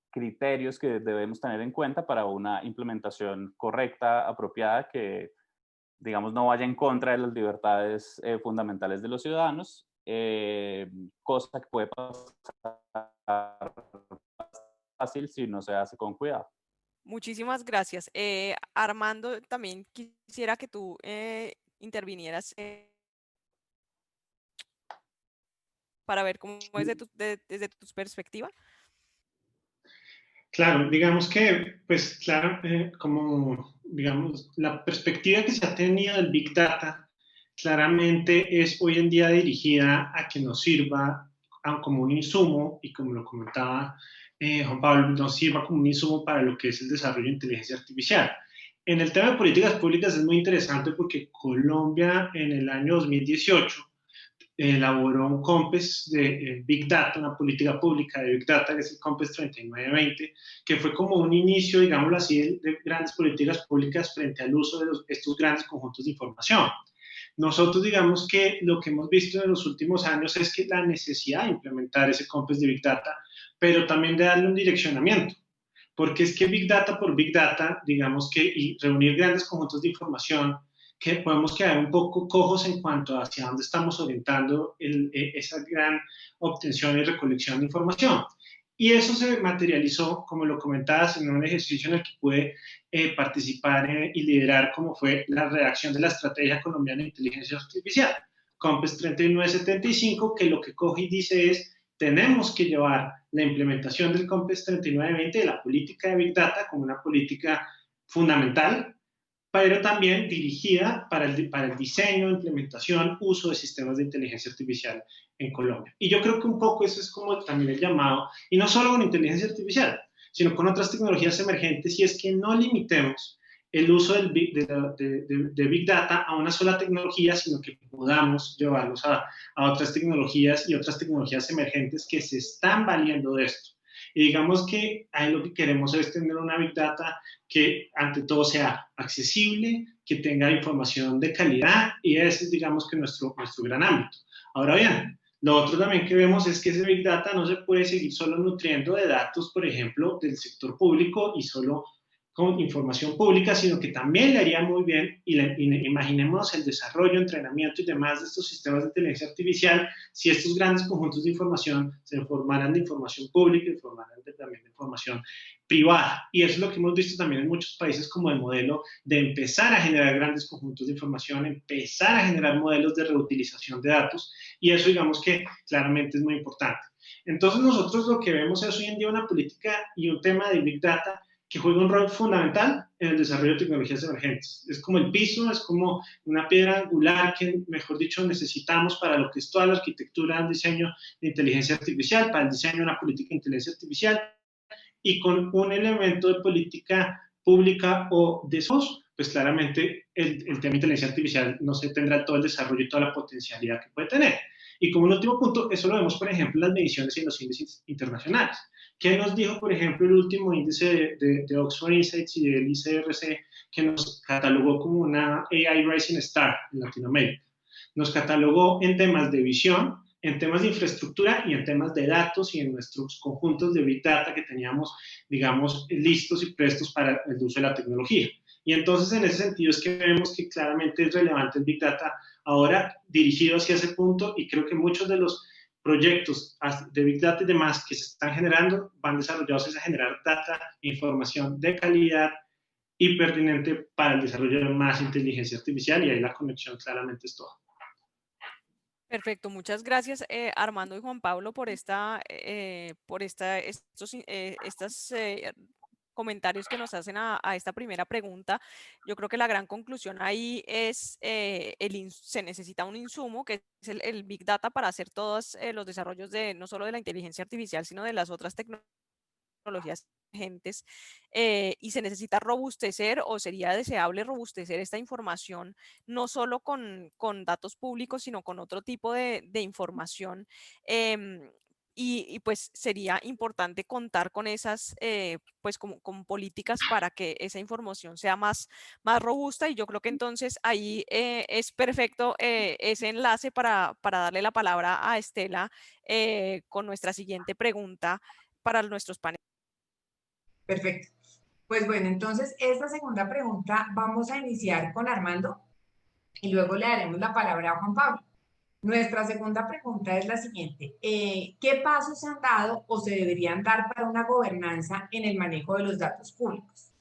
criterios que debemos tener en cuenta para una implementación correcta, apropiada, que, digamos, no vaya en contra de las libertades fundamentales de los ciudadanos, cosa que puede pasar fácil si no se hace con cuidado. Muchísimas gracias. Armando, también quisiera que tú intervinieras para ver cómo es desde tu perspectiva. Claro, digamos que, pues claro, como digamos, la perspectiva que se ha tenido del Big Data claramente es hoy en día dirigida a que nos sirva como un insumo, y como lo comentaba Juan Pablo, nos sirva como un insumo para lo que es el desarrollo de inteligencia artificial. En el tema de políticas públicas es muy interesante porque Colombia en el año 2018 elaboró un COMPES de Big Data, una política pública de Big Data, que es el COMPES 3920, que fue como un inicio, digámoslo así, de grandes políticas públicas frente al uso de estos grandes conjuntos de información. Nosotros digamos que lo que hemos visto en los últimos años es que la necesidad de implementar ese COMPES de Big Data, pero también de darle un direccionamiento, porque es que Big Data por Big Data, digamos que, y reunir grandes conjuntos de información, que podemos quedar un poco cojos en cuanto a hacia dónde estamos orientando esa gran obtención y recolección de información. Y eso se materializó, como lo comentabas, en un ejercicio en el que pude participar y liderar, como fue la redacción de la Estrategia Colombiana de Inteligencia Artificial, COMPES 3975, que lo que coge y dice es, tenemos que llevar la implementación del COMPES 3920 de la política de Big Data como una política fundamental, pero también dirigida para el diseño, implementación, uso de sistemas de inteligencia artificial en Colombia. Y yo creo que un poco eso es como también el llamado, y no solo con inteligencia artificial, sino con otras tecnologías emergentes, y es que no limitemos el uso de Big Data a una sola tecnología, sino que podamos llevarlos a otras tecnologías y otras tecnologías emergentes que se están valiendo de esto. Y digamos que ahí lo que queremos es tener una Big Data que ante todo sea accesible, que tenga información de calidad, y ese es, digamos, que nuestro gran ámbito. Ahora bien, lo otro también que vemos es que ese Big Data no se puede seguir solo nutriendo de datos, por ejemplo, del sector público y solo con información pública, sino que también le haría muy bien, y imaginemos el desarrollo, entrenamiento y demás de estos sistemas de inteligencia artificial, si estos grandes conjuntos de información se formaran de información pública y formaran también de información privada. Y eso es lo que hemos visto también en muchos países como el modelo de empezar a generar grandes conjuntos de información, empezar a generar modelos de reutilización de datos, y eso digamos que claramente es muy importante. Entonces nosotros lo que vemos es hoy en día una política y un tema de Big Data que juega un rol fundamental en el desarrollo de tecnologías emergentes. Es como el piso, es como una piedra angular que, mejor dicho, necesitamos para lo que es toda la arquitectura del diseño de inteligencia artificial, para el diseño de una política de inteligencia artificial, y con un elemento de política pública o de SOS, pues claramente el tema de inteligencia artificial no se tendrá todo el desarrollo y toda la potencialidad que puede tener. Y como un último punto, eso lo vemos, por ejemplo, en las mediciones y en los índices internacionales. ¿Qué nos dijo, por ejemplo, el último índice de Oxford Insights y del ICRC, que nos catalogó como una AI Rising Star en Latinoamérica? Nos catalogó en temas de visión, en temas de infraestructura y en temas de datos, y en nuestros conjuntos de Big Data que teníamos, digamos, listos y prestos para el uso de la tecnología. Y entonces, en ese sentido, es que vemos que claramente es relevante el Big Data ahora dirigido hacia ese punto, y creo que muchos de los proyectos de Big Data y demás que se están generando van desarrollados a generar data e información de calidad y pertinente para el desarrollo de más inteligencia artificial, y ahí la conexión claramente es toda. Perfecto, muchas gracias Armando y Juan Pablo por comentarios que nos hacen a esta primera pregunta. Yo creo que la gran conclusión ahí es se necesita un insumo que es el Big Data para hacer todos los desarrollos no solo de la inteligencia artificial, sino de las otras tecnologías emergentes, y se necesita robustecer, o sería deseable robustecer esta información, no solo con datos públicos, sino con otro tipo de información. Y pues sería importante contar con esas, pues con políticas para que esa información sea más robusta, y yo creo que entonces ahí es perfecto ese enlace para darle la palabra a Estela con nuestra siguiente pregunta para nuestros paneles. Perfecto. Pues bueno, entonces esta segunda pregunta vamos a iniciar con Armando y luego le daremos la palabra a Juan Pablo. Nuestra segunda pregunta es la siguiente. ¿Qué pasos se han dado o se deberían dar para una gobernanza en el manejo de los datos públicos?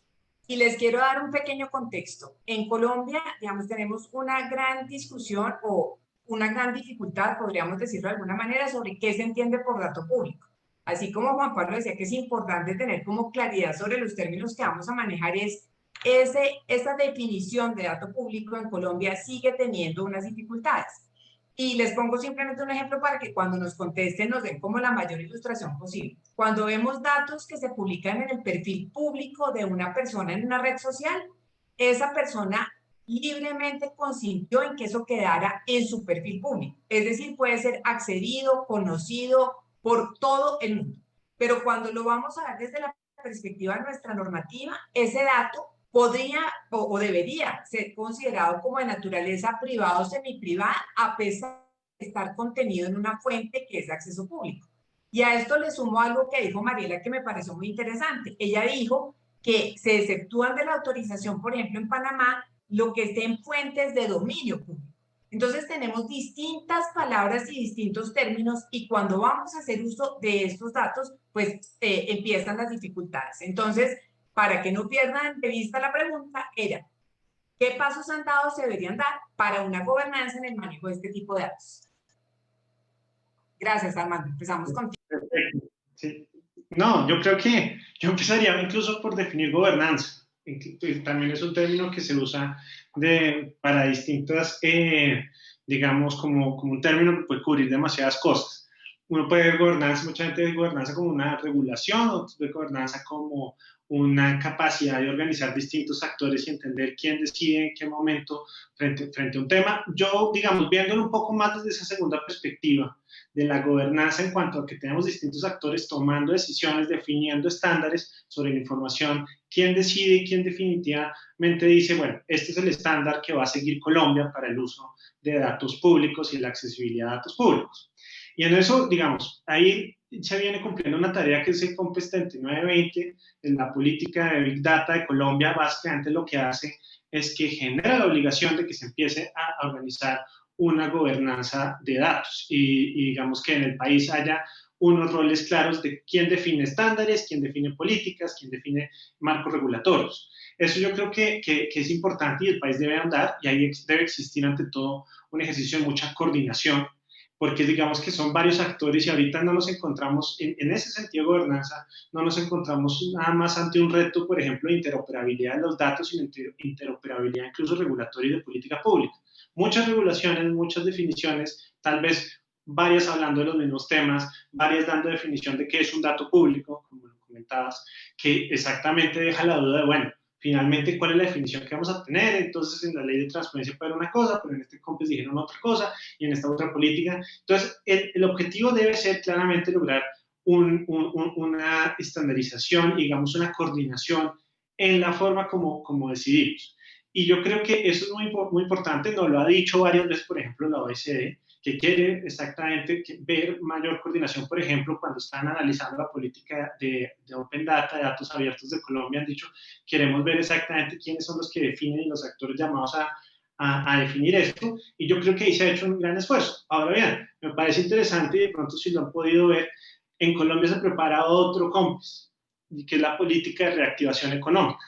Y les quiero dar un pequeño contexto. En Colombia, digamos, tenemos una gran discusión o una gran dificultad, podríamos decirlo de alguna manera, sobre qué se entiende por dato público. Así como Juan Pablo decía que es importante tener como claridad sobre los términos que vamos a manejar, es esa definición de dato público en Colombia sigue teniendo unas dificultades. Y les pongo simplemente un ejemplo para que cuando nos contesten nos den como la mayor ilustración posible. Cuando vemos datos que se publican en el perfil público de una persona en una red social, esa persona libremente consintió en que eso quedara en su perfil público. Es decir, puede ser accedido, conocido por todo el mundo. Pero cuando lo vamos a ver desde la perspectiva de nuestra normativa, ese dato podría o debería ser considerado como de naturaleza privada o semiprivada, a pesar de estar contenido en una fuente que es de acceso público. Y a esto le sumo algo que dijo Mariela que me pareció muy interesante. Ella dijo que se exceptúan de la autorización, por ejemplo, en Panamá, lo que esté en fuentes de dominio público. Entonces tenemos distintas palabras y distintos términos y cuando vamos a hacer uso de estos datos, pues empiezan las dificultades. Entonces, para que no pierdan de vista la pregunta, era, ¿qué pasos han dado se deberían dar para una gobernanza en el manejo de este tipo de datos? Gracias, Armando. Empezamos contigo. Perfecto. Sí. No, yo creo que yo empezaría incluso por definir gobernanza. También es un término que se usa para distintas, digamos, como un término que puede cubrir demasiadas cosas. Uno puede ver gobernanza, mucha gente ve gobernanza como una regulación, otros ve gobernanza como una capacidad de organizar distintos actores y entender quién decide en qué momento frente a un tema. Yo, digamos, viéndolo un poco más desde esa segunda perspectiva de la gobernanza en cuanto a que tenemos distintos actores tomando decisiones, definiendo estándares sobre la información, quién decide y quién definitivamente dice, bueno, este es el estándar que va a seguir Colombia para el uso de datos públicos y la accesibilidad a datos públicos. Y en eso, digamos, ahí se viene cumpliendo una tarea que es el COMPES 3920, en la política de Big Data de Colombia. Básicamente lo que hace es que genera la obligación de que se empiece a organizar una gobernanza de datos y digamos que en el país haya unos roles claros de quién define estándares, quién define políticas, quién define marcos regulatorios. Eso yo creo que es importante y el país debe andar, y ahí debe existir ante todo un ejercicio de mucha coordinación, porque digamos que son varios actores y ahorita no nos encontramos, en ese sentido de gobernanza, no nos encontramos nada más ante un reto, por ejemplo, de interoperabilidad de los datos, sino interoperabilidad incluso regulatoria y de política pública. Muchas regulaciones, muchas definiciones, tal vez varias hablando de los mismos temas, varias dando definición de qué es un dato público, como lo comentabas, que exactamente deja la duda de, bueno, finalmente, ¿cuál es la definición que vamos a tener? Entonces, en la ley de transparencia puede haber una cosa, pero en este COMPES dijeron otra cosa, y en esta otra política. Entonces, el objetivo debe ser claramente lograr una estandarización, digamos, una coordinación en la forma como decidimos. Y yo creo que eso es muy importante, nos lo ha dicho varias veces, por ejemplo, la OECD, que quiere exactamente ver mayor coordinación, por ejemplo, cuando están analizando la política de Open Data, de datos abiertos de Colombia, han dicho, queremos ver exactamente quiénes son los que definen y los actores llamados a definir esto, y yo creo que ahí se ha hecho un gran esfuerzo. Ahora bien, me parece interesante, y de pronto si lo han podido ver, en Colombia se prepara otro COMPES, que es la política de reactivación económica.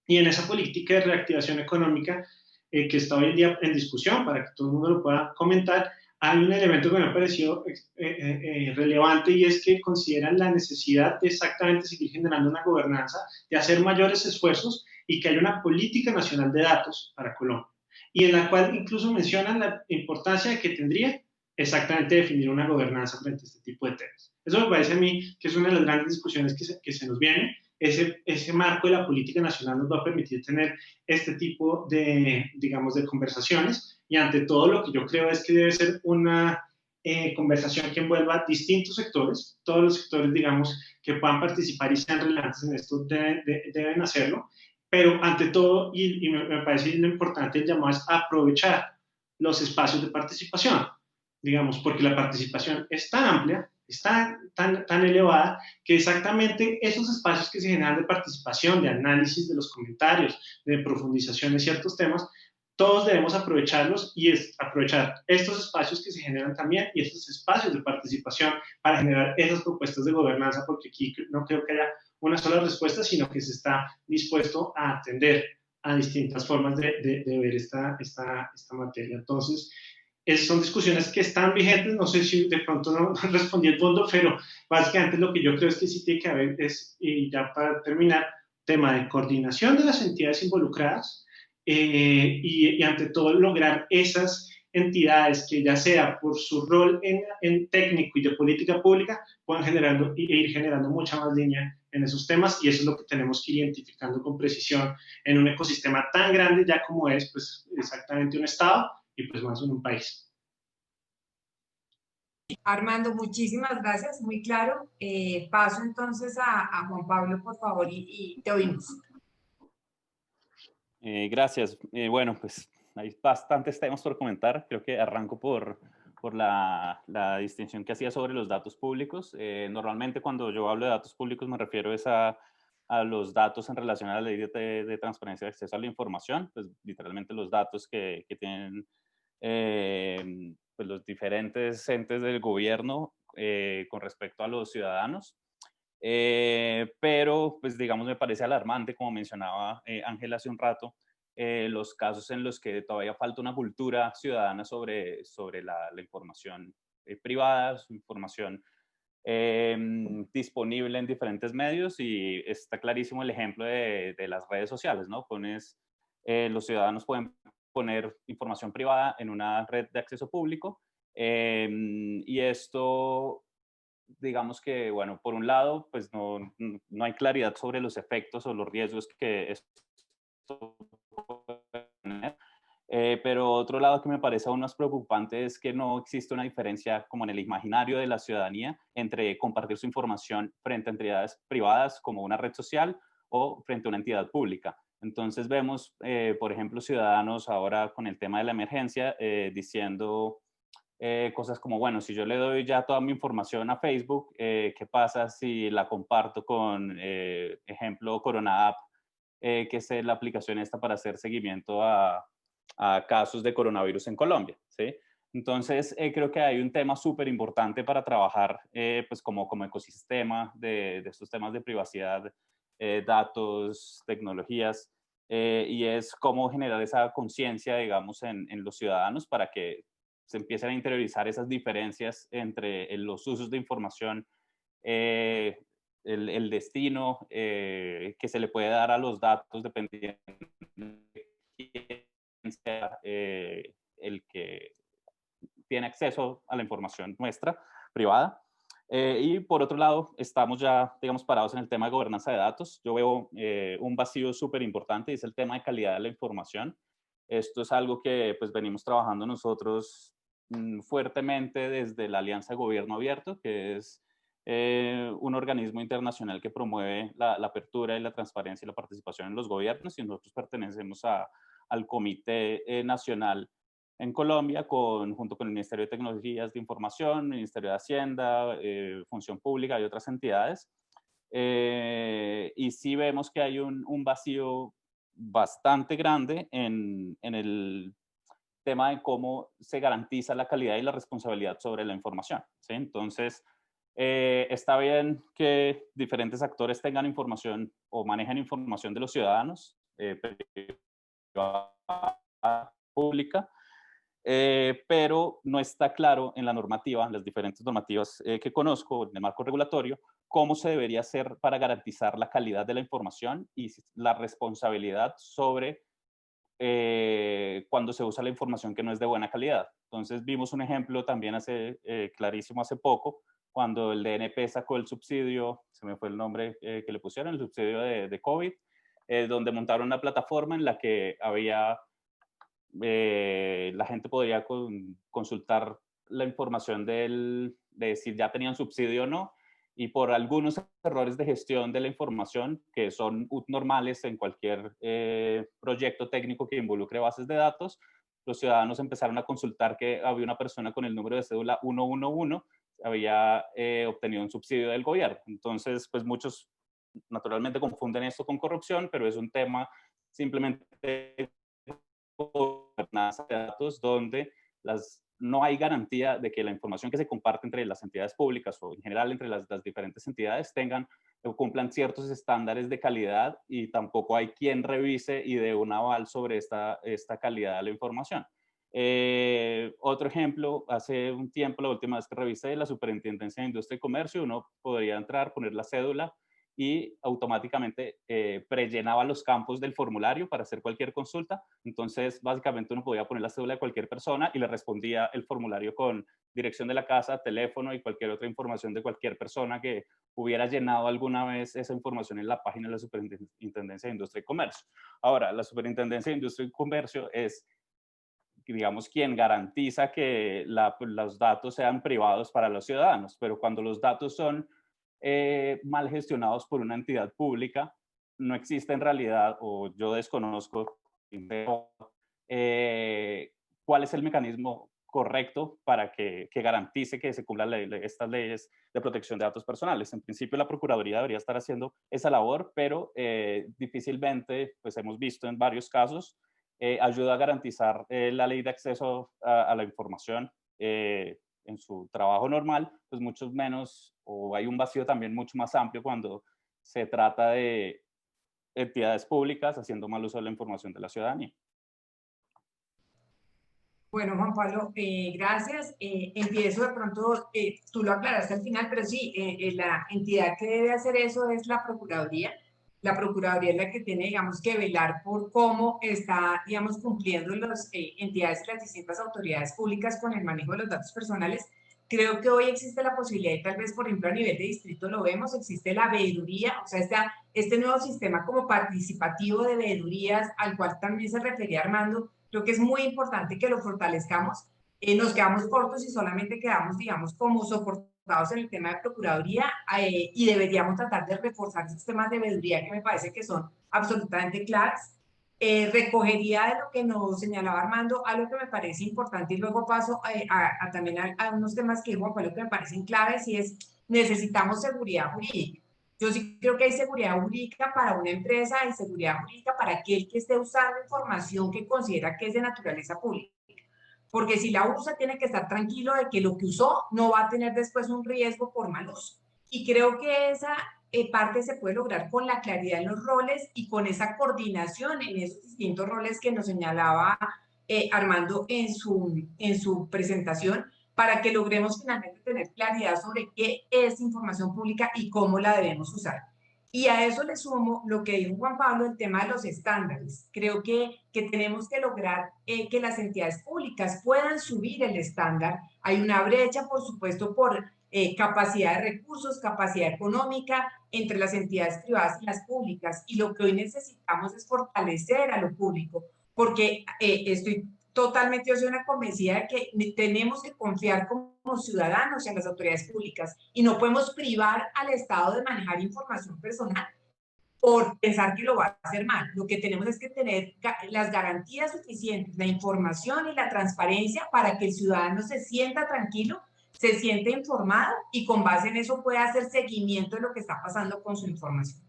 Y en esa política de reactivación económica, que está hoy en día en discusión, para que todo el mundo lo pueda comentar, hay un elemento que me ha parecido relevante, y es que consideran la necesidad de exactamente seguir generando una gobernanza, de hacer mayores esfuerzos y que haya una política nacional de datos para Colombia, y en la cual incluso mencionan la importancia de que tendría exactamente definir una gobernanza frente a este tipo de temas. Eso me parece a mí que es una de las grandes discusiones que se nos viene. Ese marco de la política nacional nos va a permitir tener este tipo de, digamos, de conversaciones, y ante todo lo que yo creo es que debe ser una conversación que envuelva distintos sectores, todos los sectores, digamos, que puedan participar y sean relevantes en esto deben hacerlo, pero ante todo, y me parece lo importante, el llamado es aprovechar los espacios de participación, digamos, porque la participación es tan amplia, está tan elevada, que exactamente esos espacios que se generan de participación, de análisis de los comentarios, de profundización en ciertos temas, todos debemos aprovecharlos, y es aprovechar estos espacios que se generan también y estos espacios de participación para generar esas propuestas de gobernanza, porque aquí no creo que haya una sola respuesta, sino que se está dispuesto a atender a distintas formas de ver esta materia. Entonces, son discusiones que están vigentes. No sé si de pronto no respondí el fondo, pero básicamente lo que yo creo es que sí tiene que haber y ya para terminar, tema de coordinación de las entidades involucradas y ante todo lograr esas entidades que ya sea por su rol en técnico y de política pública puedan ir generando mucha más línea en esos temas, y eso es lo que tenemos que ir identificando con precisión en un ecosistema tan grande ya como es pues exactamente un estado y pues más en un país. Armando, muchísimas gracias, muy claro. Paso entonces a Juan Pablo, por favor, y te oímos. Gracias. Bueno, pues hay bastantes temas por comentar. Creo que arranco por la distinción que hacía sobre los datos públicos. Normalmente cuando yo hablo de datos públicos me refiero a los datos en relación a la ley de transparencia de acceso a la información, pues literalmente los datos que tienen pues los diferentes entes del gobierno con respecto a los ciudadanos. Pero, pues digamos, me parece alarmante, como mencionaba Ángel hace un rato, los casos en los que todavía falta una cultura ciudadana sobre la información privada, su información disponible en diferentes medios, y está clarísimo el ejemplo de las redes sociales, ¿no? Los ciudadanos pueden poner información privada en una red de acceso público y esto, digamos que, bueno, por un lado, pues no hay claridad sobre los efectos o los riesgos que esto puede tener. Pero otro lado que me parece aún más preocupante es que no existe una diferencia como en el imaginario de la ciudadanía entre compartir su información frente a entidades privadas como una red social o frente a una entidad pública. Entonces vemos, por ejemplo, ciudadanos ahora con el tema de la emergencia diciendo cosas como, bueno, si yo le doy ya toda mi información a Facebook, ¿qué pasa si la comparto con, ejemplo, Corona App, que es la aplicación esta para hacer seguimiento a casos de coronavirus en Colombia, ¿sí? Entonces, creo que hay un tema súper importante para trabajar pues como ecosistema de estos temas de privacidad, datos, tecnologías, y es cómo generar esa conciencia, digamos, en los ciudadanos para que se empiecen a interiorizar esas diferencias entre los usos de información, el destino que se le puede dar a los datos dependiendo de quién sea el que tiene acceso a la información nuestra, privada. Y por otro lado, estamos ya, digamos, parados en el tema de gobernanza de datos. Yo veo un vacío súper importante y es el tema de calidad de la información. Esto es algo que pues venimos trabajando nosotros fuertemente desde la Alianza Gobierno Abierto, que es un organismo internacional que promueve la apertura y la transparencia y la participación en los gobiernos, y nosotros pertenecemos al Comité Nacional en Colombia, junto con el Ministerio de Tecnologías de Información, Ministerio de Hacienda, Función Pública y otras entidades. Y sí vemos que hay un vacío bastante grande en el tema de cómo se garantiza la calidad y la responsabilidad sobre la información, ¿sí? Entonces, está bien que diferentes actores tengan información o manejen información de los ciudadanos, privada, pública, pero no está claro en la normativa, en las diferentes normativas que conozco, en el marco regulatorio, cómo se debería hacer para garantizar la calidad de la información y la responsabilidad sobre cuando se usa la información que no es de buena calidad. Entonces vimos un ejemplo también clarísimo hace poco, cuando el DNP sacó el subsidio, se me fue el nombre que le pusieron, el subsidio de COVID, donde montaron una plataforma en la que había la gente podría consultar la información de si ya tenían subsidio o no, y por algunos errores de gestión de la información, que son normales en cualquier proyecto técnico que involucre bases de datos, los ciudadanos empezaron a consultar que había una persona con el número de cédula 111, había obtenido un subsidio del gobierno. Entonces, pues muchos naturalmente confunden esto con corrupción, pero es un tema simplemente gobernanza de datos donde no hay garantía de que la información que se comparte entre las entidades públicas o en general entre las diferentes entidades tengan o cumplan ciertos estándares de calidad, y tampoco hay quien revise y dé un aval sobre esta calidad de la información. Otro ejemplo, hace un tiempo, la última vez que revisé la Superintendencia de Industria y Comercio, uno podría entrar, poner la cédula y automáticamente prellenaba los campos del formulario para hacer cualquier consulta. Entonces, básicamente uno podía poner la cédula de cualquier persona y le respondía el formulario con dirección de la casa, teléfono y cualquier otra información de cualquier persona que hubiera llenado alguna vez esa información en la página de la Superintendencia de Industria y Comercio. Ahora, la Superintendencia de Industria y Comercio es, digamos, quien garantiza que los datos sean privados para los ciudadanos, pero cuando los datos son mal gestionados por una entidad pública, no existe en realidad, o yo desconozco cuál es el mecanismo correcto para que garantice que se cumplan estas leyes de protección de datos personales. En principio, la Procuraduría debería estar haciendo esa labor, pero difícilmente, pues hemos visto en varios casos, ayuda a garantizar la ley de acceso a la información en su trabajo normal, pues mucho menos, o hay un vacío también mucho más amplio cuando se trata de entidades públicas haciendo mal uso de la información de la ciudadanía. Bueno, Juan Pablo, gracias. Empiezo de pronto, tú lo aclaraste al final, pero sí, la entidad que debe hacer eso es la Procuraduría. La Procuraduría es la que tiene, digamos, que velar por cómo está, digamos, cumpliendo las entidades y las distintas autoridades públicas con el manejo de los datos personales. Creo que hoy existe la posibilidad, y tal vez, por ejemplo, a nivel de distrito lo vemos, existe la veeduría, o sea, este nuevo sistema como participativo de veedurías, al cual también se refería Armando. Creo que es muy importante que lo fortalezcamos. Nos quedamos cortos y solamente quedamos, digamos, como soportados en el tema de Procuraduría y deberíamos tratar de reforzar esos temas de veeduría que me parece que son absolutamente claves. Recogería de lo que nos señalaba Armando algo que me parece importante y luego paso también a unos temas que dijo Juan, lo que me parecen claves y es necesitamos seguridad jurídica. Yo sí creo que hay seguridad jurídica para una empresa y seguridad jurídica para aquel que esté usando información que considera que es de naturaleza pública. Porque si la usa, tiene que estar tranquilo de que lo que usó no va a tener después un riesgo por mal uso. Y creo que esa parte se puede lograr con la claridad en los roles y con esa coordinación en esos distintos roles que nos señalaba Armando en su presentación, para que logremos finalmente tener claridad sobre qué es información pública y cómo la debemos usar. Y a eso le sumo lo que dijo Juan Pablo, el tema de los estándares. Creo que tenemos que lograr que las entidades públicas puedan subir el estándar. Hay una brecha, por supuesto, por capacidad de recursos, capacidad económica entre las entidades privadas y las públicas. Y lo que hoy necesitamos es fortalecer a lo público, porque estoy totalmente, yo soy una convencida de que tenemos que confiar como ciudadanos en las autoridades públicas y no podemos privar al Estado de manejar información personal por pensar que lo va a hacer mal. Lo que tenemos es que tener las garantías suficientes, la información y la transparencia para que el ciudadano se sienta tranquilo, se sienta informado y con base en eso pueda hacer seguimiento de lo que está pasando con su información.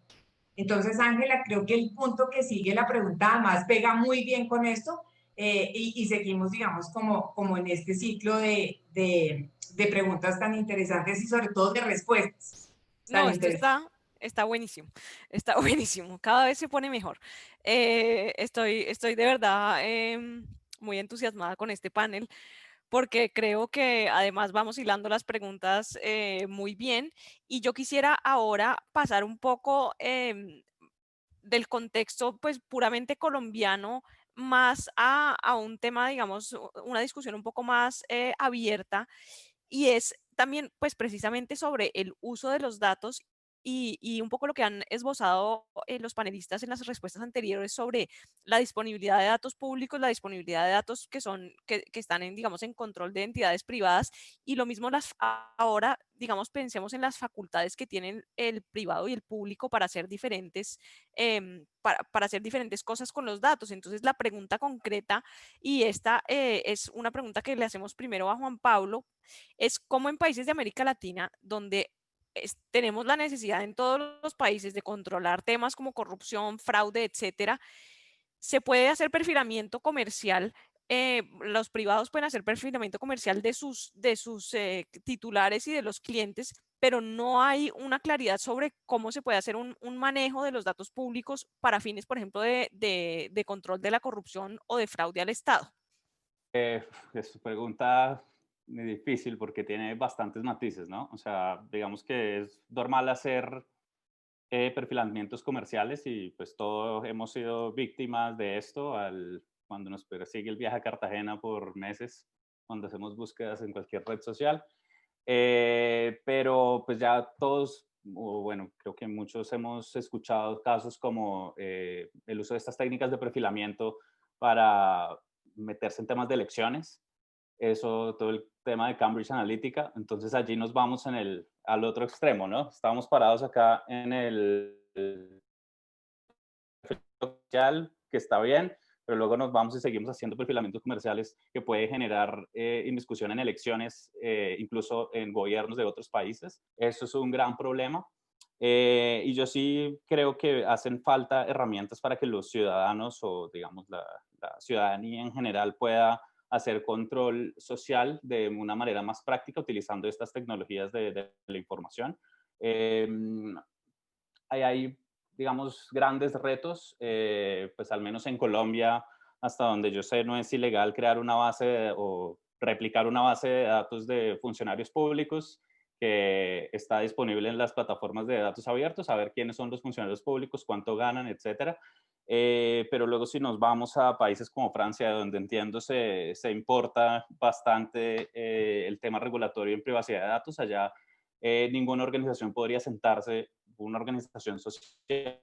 Entonces, Ángela, creo que el punto que sigue la pregunta además pega muy bien con esto y seguimos, digamos, como en este ciclo de preguntas tan interesantes y sobre todo de respuestas. No, esto está buenísimo, está buenísimo, cada vez se pone mejor. Estoy de verdad muy entusiasmada con este panel porque creo que además vamos hilando las preguntas muy bien y yo quisiera ahora pasar un poco del contexto pues puramente colombiano más a un tema, digamos, una discusión un poco más abierta y es también pues precisamente sobre el uso de los datos y un poco lo que han esbozado los panelistas en las respuestas anteriores sobre la disponibilidad de datos públicos, la disponibilidad de datos que están en, digamos, en control de entidades privadas y lo mismo ahora, digamos, pensemos en las facultades que tienen el privado y el público para hacer diferentes, para hacer diferentes cosas con los datos. Entonces, la pregunta concreta, y esta es una pregunta que le hacemos primero a Juan Pablo, es cómo en países de América Latina, donde tenemos la necesidad en todos los países de controlar temas como corrupción, fraude, etcétera, se puede hacer perfilamiento comercial. Los privados pueden hacer perfilamiento comercial de sus titulares y de los clientes, pero no hay una claridad sobre cómo se puede hacer un manejo de los datos públicos para fines, por ejemplo, de control de la corrupción o de fraude al Estado. Es su pregunta muy difícil porque tiene bastantes matices, ¿no? O sea, digamos que es normal hacer perfilamientos comerciales y pues todos hemos sido víctimas de esto cuando nos persigue el viaje a Cartagena por meses, cuando hacemos búsquedas en cualquier red social. Pero pues ya todos, bueno, creo que muchos hemos escuchado casos como el uso de estas técnicas de perfilamiento para meterse en temas de elecciones. Eso, todo el tema de Cambridge Analytica. Entonces allí nos vamos al otro extremo, ¿no? Estamos parados acá en el social, que está bien, pero luego nos vamos y seguimos haciendo perfilamientos comerciales que puede generar indiscusión en elecciones, incluso en gobiernos de otros países. Eso es un gran problema. Y yo sí creo que hacen falta herramientas para que los ciudadanos o, digamos, la ciudadanía en general pueda hacer control social de una manera más práctica utilizando estas tecnologías de la información. Hay, digamos, grandes retos, pues al menos en Colombia, hasta donde yo sé, no es ilegal crear una base o replicar una base de datos de funcionarios públicos que está disponible en las plataformas de datos abiertos, saber quiénes son los funcionarios públicos, cuánto ganan, etcétera. Pero luego si nos vamos a países como Francia, donde entiendo se importa bastante el tema regulatorio en privacidad de datos, allá ninguna organización podría sentarse, una organización social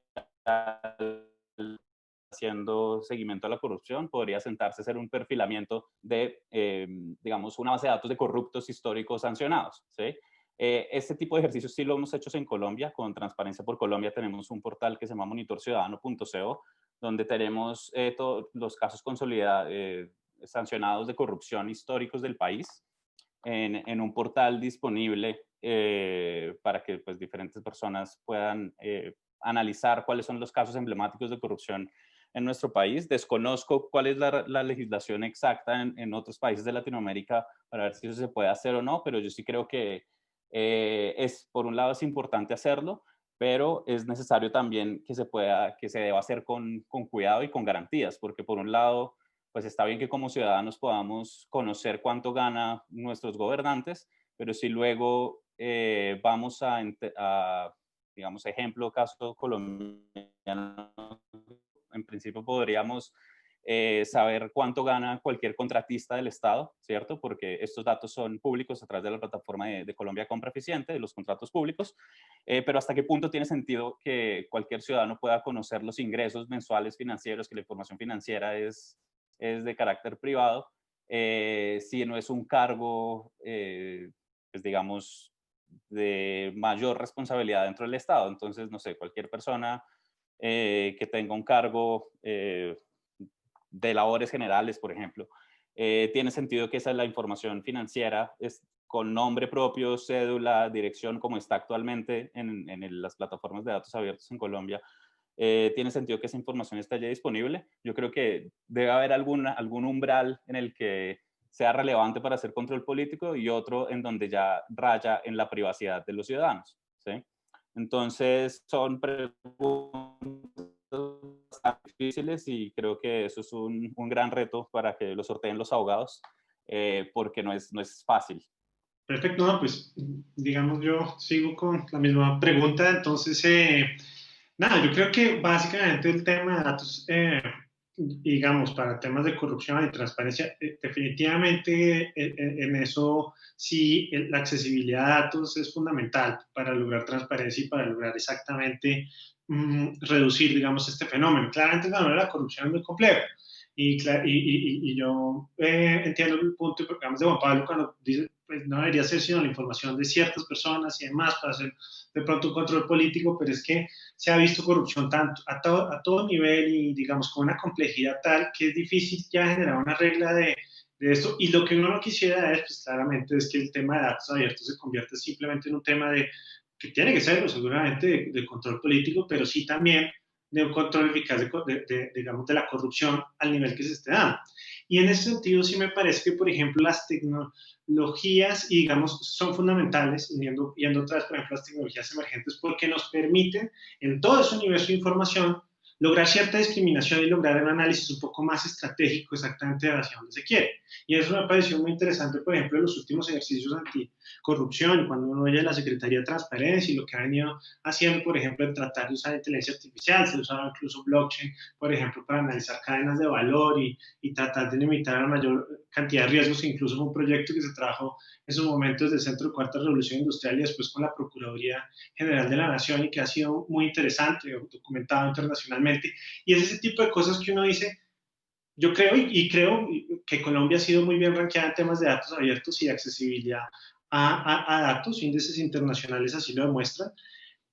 haciendo seguimiento a la corrupción, podría sentarse a hacer un perfilamiento de, digamos, una base de datos de corruptos históricos sancionados, ¿sí? Este tipo de ejercicios sí lo hemos hecho en Colombia. Con Transparencia por Colombia tenemos un portal que se llama monitorciudadano.co, donde tenemos todos los casos consolidados, sancionados de corrupción históricos del país en un portal disponible para que pues, diferentes personas puedan analizar cuáles son los casos emblemáticos de corrupción en nuestro país. Desconozco cuál es la legislación exacta en otros países de Latinoamérica para ver si eso se puede hacer o no, pero yo sí creo que por un lado es importante hacerlo, pero es necesario también que se deba hacer con cuidado y con garantías, porque por un lado, pues está bien que como ciudadanos podamos conocer cuánto gana nuestros gobernantes, pero si luego vamos digamos, ejemplo, caso colombiano, en principio podríamos saber cuánto gana cualquier contratista del Estado, ¿cierto? Porque estos datos son públicos a través de la plataforma de Colombia Compra Eficiente, de los contratos públicos, pero ¿hasta qué punto tiene sentido que cualquier ciudadano pueda conocer los ingresos mensuales financieros, que la información financiera es de carácter privado, si no es un cargo, pues digamos, de mayor responsabilidad dentro del Estado? Entonces, no sé, cualquier persona que tenga un cargo de labores generales, por ejemplo, tiene sentido que esa es la información financiera, es con nombre propio, cédula, dirección, como está actualmente en las plataformas de datos abiertos en Colombia. Tiene sentido que esa información esté allí disponible. Yo creo que debe haber algún umbral en el que sea relevante para hacer control político y otro en donde ya raya en la privacidad de los ciudadanos, ¿sí? Entonces, son preguntas difíciles y creo que eso es un gran reto para que lo sorteen los abogados, porque no es fácil. Perfecto, no, pues digamos yo sigo con la misma pregunta, entonces nada, yo creo que básicamente el tema de datos, digamos, para temas de corrupción y transparencia, definitivamente en eso sí la accesibilidad a datos es fundamental para lograr transparencia y para lograr exactamente reducir, digamos, este fenómeno. Claramente el fenómeno de la corrupción es muy complejo y yo entiendo el punto, digamos, de Juan Pablo cuando dice pues no debería ser sino la información de ciertas personas y demás para hacer de pronto un control político, pero es que se ha visto corrupción tanto a todo nivel y digamos con una complejidad tal que es difícil ya generar una regla de esto, y lo que uno no quisiera es, pues claramente, es que el tema de datos abiertos se convierta simplemente en un tema que tiene que serlo seguramente de control político, pero sí también de un control eficaz digamos, de la corrupción al nivel que se esté dando. Y en ese sentido sí me parece que, por ejemplo, las tecnologías, y digamos, son fundamentales, yendo atrás, por ejemplo, las tecnologías emergentes, porque nos permiten, en todo ese universo de información, lograr cierta discriminación y lograr un análisis un poco más estratégico exactamente hacia dónde se quiere. Y eso me pareció muy interesante, por ejemplo, en los últimos ejercicios anticorrupción, cuando uno oye la Secretaría de Transparencia y lo que ha venido haciendo, por ejemplo, en tratar de usar inteligencia artificial, se usaba incluso blockchain, por ejemplo, para analizar cadenas de valor y tratar de limitar la mayor cantidad de riesgos. Incluso fue un proyecto que se trabajó en sus momentos del Centro de Cuarta Revolución Industrial y después con la Procuraduría General de la Nación, y que ha sido muy interesante, documentado internacionalmente. Y es ese tipo de cosas que uno dice, yo creo y creo que Colombia ha sido muy bien rankeada en temas de datos abiertos y de accesibilidad a datos, índices internacionales así lo demuestran,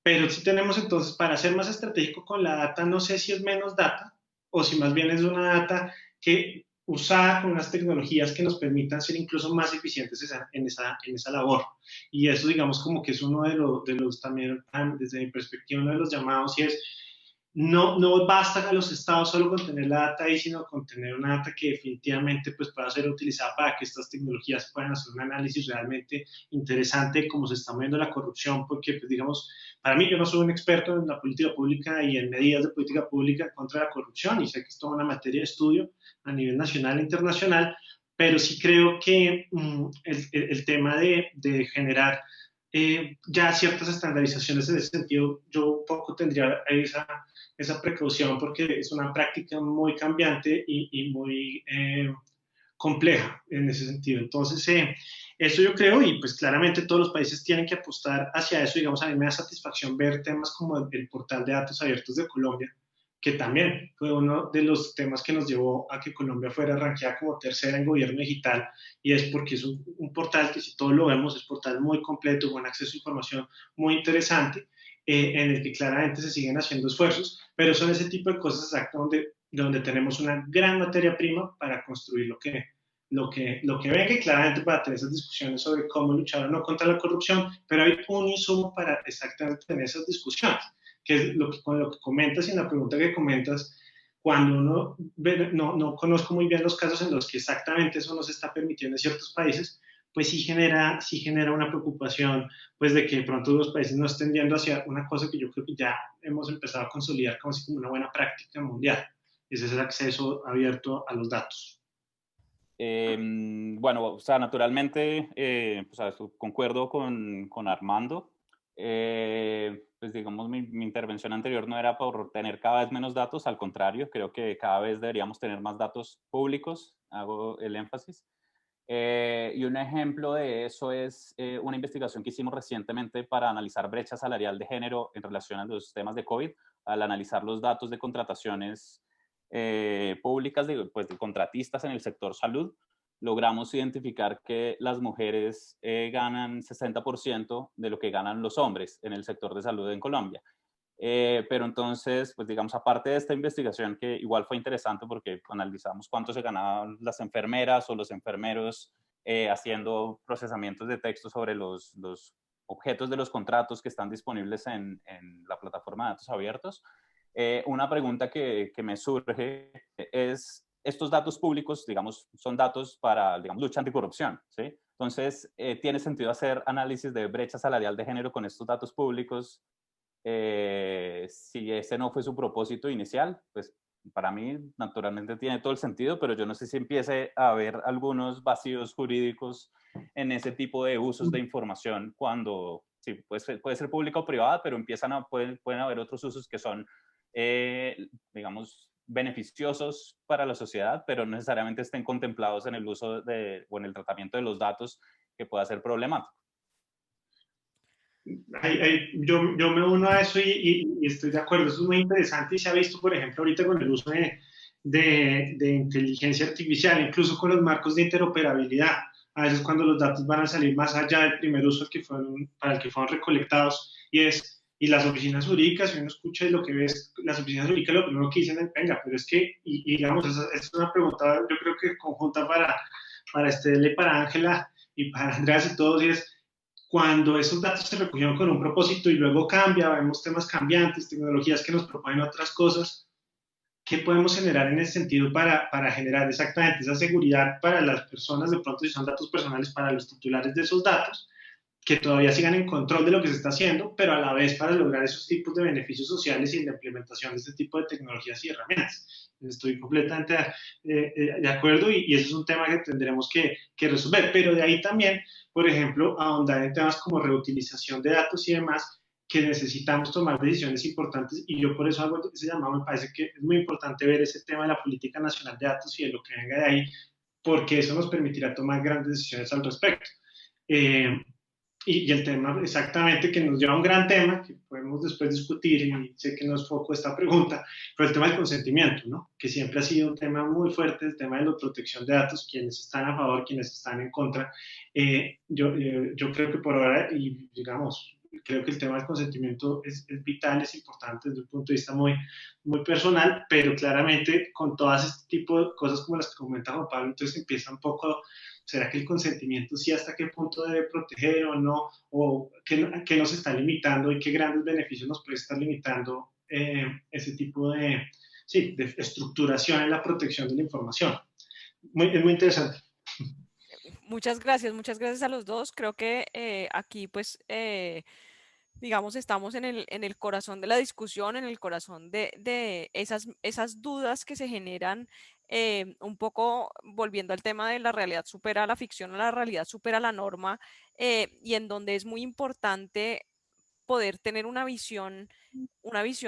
pero si tenemos entonces, para ser más estratégico con la data, no sé si es menos data o si más bien es una data que usada con unas tecnologías que nos permitan ser incluso más eficientes en esa labor. Y eso, digamos, como que es uno de los también, desde mi perspectiva, uno de los llamados, y es, no basta a los estados solo con tener la data ahí, sino con tener una data que definitivamente pues, pueda ser utilizada para que estas tecnologías puedan hacer un análisis realmente interesante de cómo se está moviendo la corrupción, porque, pues, digamos, para mí, yo no soy un experto en la política pública y en medidas de política pública contra la corrupción, y sé que es toda una materia de estudio a nivel nacional e internacional, pero sí creo que el tema de generar ya ciertas estandarizaciones en ese sentido, yo un poco tendría esa precaución, porque es una práctica muy cambiante y muy compleja en ese sentido. Entonces, eso yo creo, y pues claramente todos los países tienen que apostar hacia eso. Digamos, a mí me da satisfacción ver temas como el portal de datos abiertos de Colombia, que también fue uno de los temas que nos llevó a que Colombia fuera rankeada como tercera en gobierno digital, y es porque es un portal que, si todos lo vemos, es un portal muy completo, con acceso a información muy interesante, en el que claramente se siguen haciendo esfuerzos, pero son ese tipo de cosas exactas donde tenemos una gran materia prima para construir lo que venga, y claramente para tener esas discusiones sobre cómo luchar o no contra la corrupción, pero hay un insumo para exactamente tener esas discusiones, que es con lo que comentas, y en la pregunta que comentas, cuando uno ve, no conozco muy bien los casos en los que exactamente eso no se está permitiendo en ciertos países, pues sí genera una preocupación, pues, de que de pronto los países no estén yendo hacia una cosa que yo creo que ya hemos empezado a consolidar como una buena práctica mundial, ese es el acceso abierto a los datos. Bueno, o sea, naturalmente, pues, concuerdo con Armando. Pues digamos, mi intervención anterior no era por tener cada vez menos datos, al contrario, creo que cada vez deberíamos tener más datos públicos, hago el énfasis. Y un ejemplo de eso es una investigación que hicimos recientemente para analizar brecha salarial de género en relación a los temas de COVID, al analizar los datos de contrataciones públicas de contratistas en el sector salud. Logramos identificar que las mujeres ganan 60% de lo que ganan los hombres en el sector de salud en Colombia. Pero entonces, pues digamos, aparte de esta investigación, que igual fue interesante porque analizamos cuánto se ganaban las enfermeras o los enfermeros haciendo procesamientos de texto sobre los objetos de los contratos que están disponibles en la plataforma de datos abiertos. Una pregunta que me surge es, estos datos públicos, digamos, son datos para, digamos, lucha anticorrupción, ¿sí? Entonces, ¿tiene sentido hacer análisis de brecha salarial de género con estos datos públicos? Si ese no fue su propósito inicial, pues para mí naturalmente tiene todo el sentido, pero yo no sé si empiece a haber algunos vacíos jurídicos en ese tipo de usos de información cuando, sí, puede ser pública o privada, pero pueden haber otros usos que son, digamos, beneficiosos para la sociedad, pero no necesariamente estén contemplados en el uso o en el tratamiento de los datos, que pueda ser problemático. Yo me uno a eso y estoy de acuerdo, eso es muy interesante, y se ha visto, por ejemplo, ahorita con el uso de inteligencia artificial, incluso con los marcos de interoperabilidad. A veces cuando los datos van a salir más allá del primer uso para el que fueron recolectados, y las oficinas jurídicas, si uno escucha y lo que ves, las oficinas jurídicas lo primero que dicen es, venga, pero es que, y digamos, es una pregunta, yo creo que conjunta para Estela y para Ángela y para Andreas y todos, y es, cuando esos datos se recogieron con un propósito y luego cambia, vemos temas cambiantes, tecnologías que nos proponen otras cosas, ¿qué podemos generar en ese sentido para generar exactamente esa seguridad para las personas, de pronto si son datos personales, para los titulares de esos datos, que todavía sigan en control de lo que se está haciendo, pero a la vez para lograr esos tipos de beneficios sociales y la implementación de este tipo de tecnologías y herramientas. Estoy completamente de acuerdo y eso es un tema que tendremos que resolver, pero de ahí también, por ejemplo, ahondar en temas como reutilización de datos y demás, que necesitamos tomar decisiones importantes y yo por eso hago ese llamado. Me parece que es muy importante ver ese tema de la política nacional de datos y de lo que venga de ahí, porque eso nos permitirá tomar grandes decisiones al respecto. Y el tema exactamente que nos lleva a un gran tema que podemos después discutir, y sé que no es foco esta pregunta, pero el tema del consentimiento, ¿no? Que siempre ha sido un tema muy fuerte, el tema de la protección de datos, quienes están a favor, quienes están en contra. Yo creo que por ahora, y digamos, creo que el tema del consentimiento es vital, es importante desde un punto de vista muy, muy personal, pero claramente con todas este tipo de cosas como las que comenta Juan Pablo, entonces empieza un poco... ¿Será que el consentimiento sí hasta qué punto debe proteger o no? ¿O qué nos está limitando y qué grandes beneficios nos puede estar limitando ese tipo de estructuración en la protección de la información? Es muy interesante. Muchas gracias a los dos. Creo que aquí pues... digamos, estamos en el corazón de la discusión, en el corazón de esas dudas que se generan, un poco volviendo al tema de la realidad supera la ficción o la realidad supera la norma, y en donde es muy importante poder tener una visión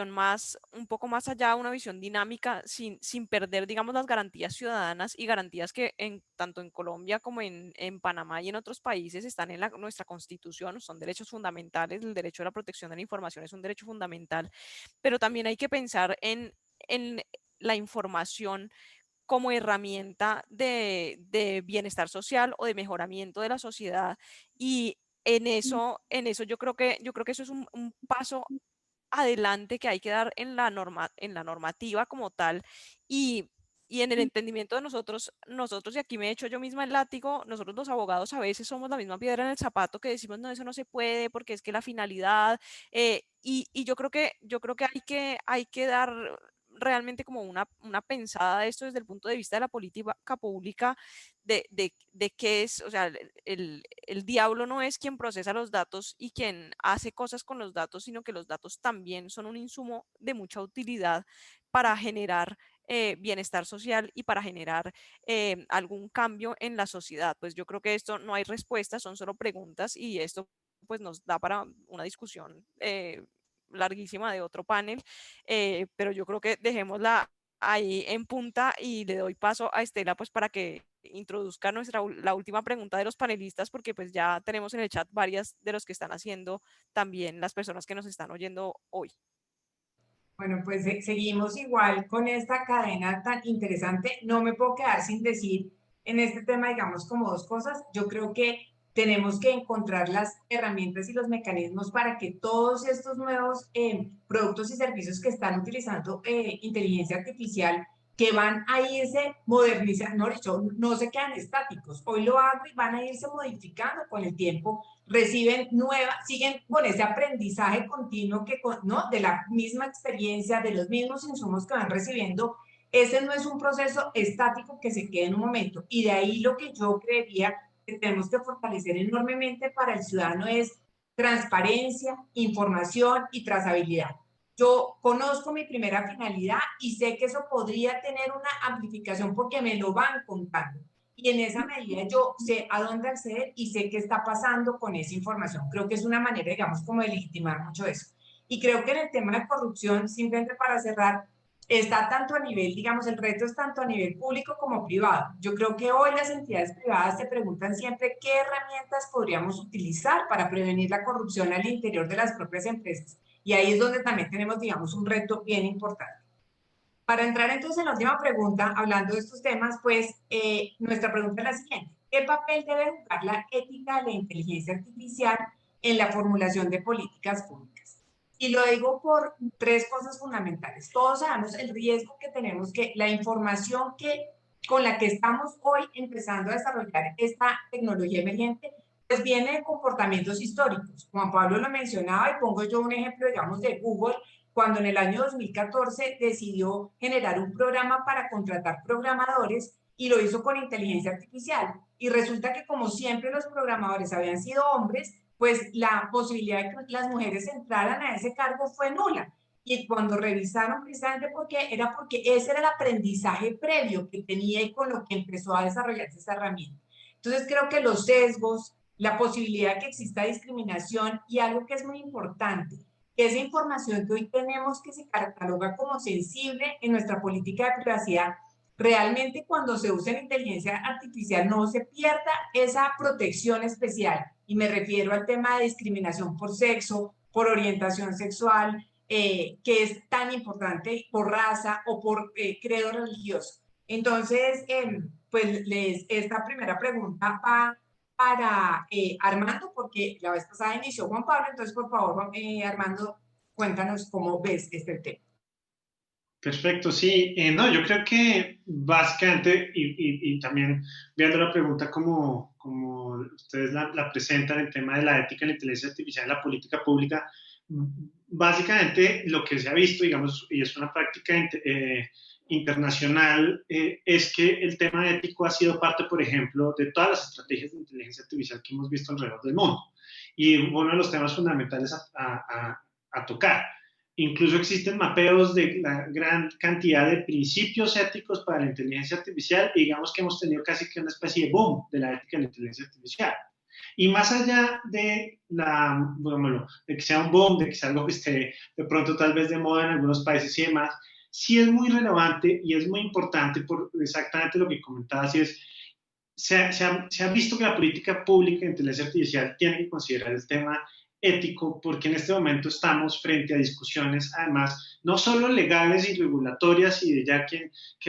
más, un poco más allá, una visión dinámica, sin perder, digamos, las garantías ciudadanas y garantías que tanto en Colombia como en Panamá y en otros países están en nuestra Constitución, son derechos fundamentales. El derecho a la protección de la información es un derecho fundamental, pero también hay que pensar en la información como herramienta de bienestar social o de mejoramiento de la sociedad. Y en eso yo creo que eso es un paso adelante que hay que dar en la normativa como tal, y en el entendimiento de nosotros, y aquí me echo yo misma el látigo, nosotros los abogados a veces somos la misma piedra en el zapato que decimos, no, eso no se puede porque es que la finalidad, y yo creo que hay que dar realmente como una pensada de esto desde el punto de vista de la política pública, de qué es, o sea, el diablo no es quien procesa los datos y quien hace cosas con los datos, sino que los datos también son un insumo de mucha utilidad para generar bienestar social y para generar algún cambio en la sociedad. Pues yo creo que esto no hay respuestas, son solo preguntas, y esto pues nos da para una discusión larguísima de otro panel, pero yo creo que dejémosla ahí en punta y le doy paso a Estela pues para que introduzca la última pregunta de los panelistas, porque pues ya tenemos en el chat varias de los que están haciendo también las personas que nos están oyendo hoy. Bueno, pues seguimos igual con esta cadena tan interesante. No me puedo quedar sin decir en este tema, digamos, como dos cosas. Yo creo que tenemos que encontrar las herramientas y los mecanismos para que todos estos nuevos productos y servicios que están utilizando inteligencia artificial, que van a irse modernizando, no se quedan estáticos. Hoy lo hago y van a irse modificando con el tiempo, reciben siguen con ese aprendizaje continuo ¿no? De la misma experiencia, de los mismos insumos que van recibiendo. Ese no es un proceso estático que se quede en un momento. Y de ahí lo que yo creería que tenemos que fortalecer enormemente para el ciudadano es transparencia, información y trazabilidad. Yo conozco mi primera finalidad y sé que eso podría tener una amplificación porque me lo van contando. Y en esa medida yo sé a dónde acceder y sé qué está pasando con esa información. Creo que es una manera, digamos, como de legitimar mucho eso. Y creo que en el tema de corrupción, simplemente para cerrar, está tanto a nivel, digamos, el reto es tanto a nivel público como privado. Yo creo que hoy las entidades privadas se preguntan siempre qué herramientas podríamos utilizar para prevenir la corrupción al interior de las propias empresas. Y ahí es donde también tenemos, digamos, un reto bien importante. Para entrar entonces en la última pregunta, hablando de estos temas, pues nuestra pregunta es la siguiente. ¿Qué papel debe jugar la ética de la inteligencia artificial en la formulación de políticas públicas? Y lo digo por tres cosas fundamentales. Todos sabemos el riesgo que tenemos, que la información con la que estamos hoy empezando a desarrollar esta tecnología emergente, pues viene de comportamientos históricos. Juan Pablo lo mencionaba y pongo yo un ejemplo, digamos, de Google, cuando en el año 2014 decidió generar un programa para contratar programadores y lo hizo con inteligencia artificial. Y resulta que como siempre los programadores habían sido hombres, pues la posibilidad de que las mujeres entraran a ese cargo fue nula. Y cuando revisaron precisamente por qué, era porque ese era el aprendizaje previo que tenía y con lo que empezó a desarrollarse esa herramienta. Entonces creo que los sesgos, la posibilidad de que exista discriminación y algo que es muy importante, que esa información que hoy tenemos que se cataloga como sensible en nuestra política de privacidad, realmente cuando se usa la inteligencia artificial no se pierda esa protección especial. Y me refiero al tema de discriminación por sexo, por orientación sexual, que es tan importante, por raza o por credo religioso. Entonces, pues esta primera pregunta va para Armando, porque la vez pasada inició Juan Pablo, entonces por favor, Armando, cuéntanos cómo ves este tema. Perfecto, sí. No, yo creo que básicamente, y también viendo la pregunta como ustedes la presentan, el tema de la ética en la inteligencia artificial en la política pública, básicamente lo que se ha visto, digamos, y es una práctica internacional, es que el tema ético ha sido parte, por ejemplo, de todas las estrategias de inteligencia artificial que hemos visto alrededor del mundo. Y uno de los temas fundamentales a tocar. Incluso existen mapeos de la gran cantidad de principios éticos para la inteligencia artificial y digamos que hemos tenido casi que una especie de boom de la ética en la inteligencia artificial. Y más allá de, de que sea un boom, de que sea algo que esté de pronto tal vez de moda en algunos países y demás, sí es muy relevante y es muy importante por exactamente lo que comentabas, y es se ha visto que la política pública de inteligencia artificial tiene que considerar el tema ético, porque en este momento estamos frente a discusiones, además, no solo legales y regulatorias y de ya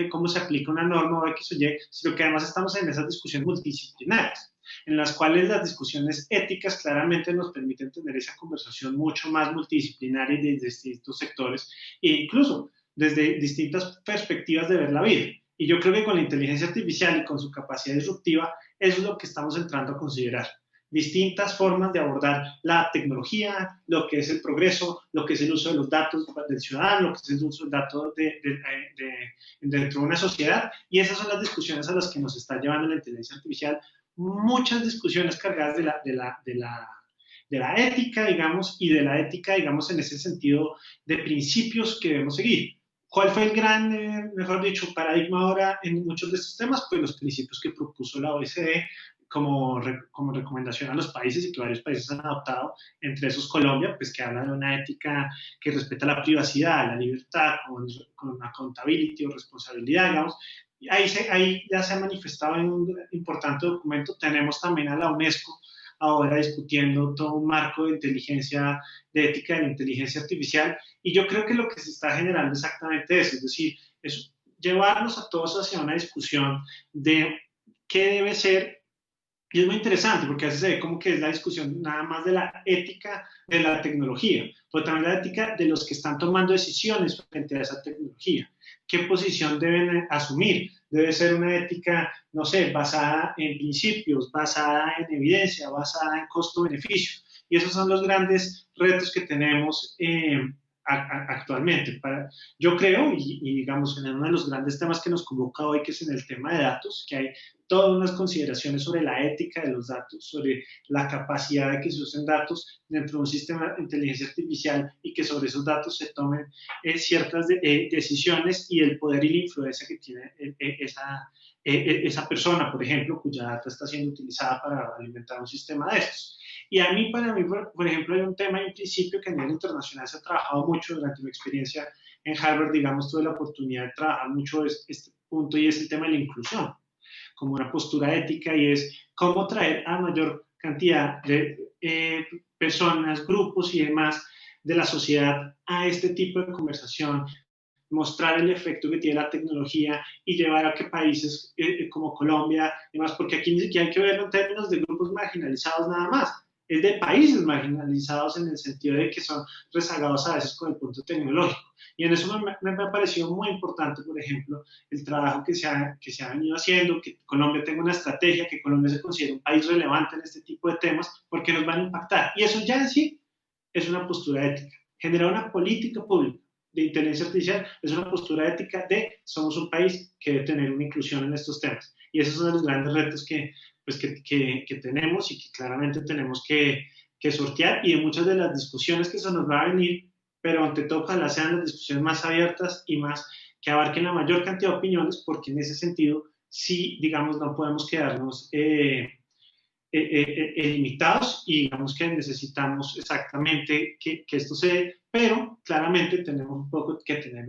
cómo se aplica una norma o X o Y, sino que además estamos en esas discusiones multidisciplinarias, en las cuales las discusiones éticas claramente nos permiten tener esa conversación mucho más multidisciplinaria y desde distintos sectores e incluso desde distintas perspectivas de ver la vida. Y yo creo que con la inteligencia artificial y con su capacidad disruptiva, eso es lo que estamos entrando a considerar. Distintas formas de abordar la tecnología, lo que es el progreso, lo que es el uso de los datos del ciudadano, lo que es el uso del dato dentro de una sociedad. Y esas son las discusiones a las que nos está llevando la inteligencia artificial. Muchas discusiones cargadas de la ética, digamos, y de la ética, digamos, en ese sentido de principios que debemos seguir. ¿Cuál fue el gran, mejor dicho, paradigma ahora en muchos de estos temas? Pues los principios que propuso la OECD como recomendación a los países y que varios países han adoptado, entre esos Colombia, pues que habla de una ética que respeta la privacidad, la libertad, con accountability o responsabilidad, digamos. Y ahí ya se ha manifestado en un importante documento. Tenemos también a la UNESCO ahora discutiendo todo un marco de ética de la inteligencia artificial, y yo creo que lo que se está generando es exactamente eso, es decir, es llevarnos a todos hacia una discusión de qué debe ser. Y es muy interesante porque a veces se ve como que es la discusión nada más de la ética de la tecnología, pero también la ética de los que están tomando decisiones frente a esa tecnología. ¿Qué posición deben asumir? Debe ser una ética, no sé, basada en principios, basada en evidencia, basada en costo-beneficio. Y esos son los grandes retos que tenemos actualmente. Yo creo, y digamos, en uno de los grandes temas que nos convoca hoy, que es en el tema de datos, que hay todas unas consideraciones sobre la ética de los datos, sobre la capacidad de que se usen datos dentro de un sistema de inteligencia artificial y que sobre esos datos se tomen ciertas decisiones y el poder y la influencia que tiene esa persona, por ejemplo, cuya data está siendo utilizada para alimentar un sistema de estos. Y para mí, por ejemplo, hay un tema y un principio que a nivel internacional se ha trabajado mucho durante mi experiencia en Harvard, digamos, tuve la oportunidad de trabajar mucho este punto, y es el tema de la inclusión como una postura ética, y es cómo traer a mayor cantidad de personas, grupos y demás de la sociedad a este tipo de conversación, mostrar el efecto que tiene la tecnología y llevar a que países como Colombia, además, porque aquí ni siquiera hay que verlo en términos de grupos marginalizados nada más, es de países marginalizados en el sentido de que son rezagados a veces con el punto tecnológico. Y en eso me ha parecido muy importante, por ejemplo, el trabajo que se ha venido haciendo, que Colombia tenga una estrategia, que Colombia se considere un país relevante en este tipo de temas, porque nos van a impactar. Y eso ya en sí es una postura ética. Generar una política pública de inteligencia artificial es una postura ética de somos un país que debe tener una inclusión en estos temas. Y esos son los grandes retos que tenemos y que claramente tenemos que que sortear y de muchas de las discusiones que se nos va a venir, pero ante todo ojalá sean las discusiones más abiertas y más que abarquen la mayor cantidad de opiniones, porque en ese sentido sí, digamos, no podemos quedarnos limitados y digamos que necesitamos exactamente que esto se dé, pero claramente tenemos un poco que tener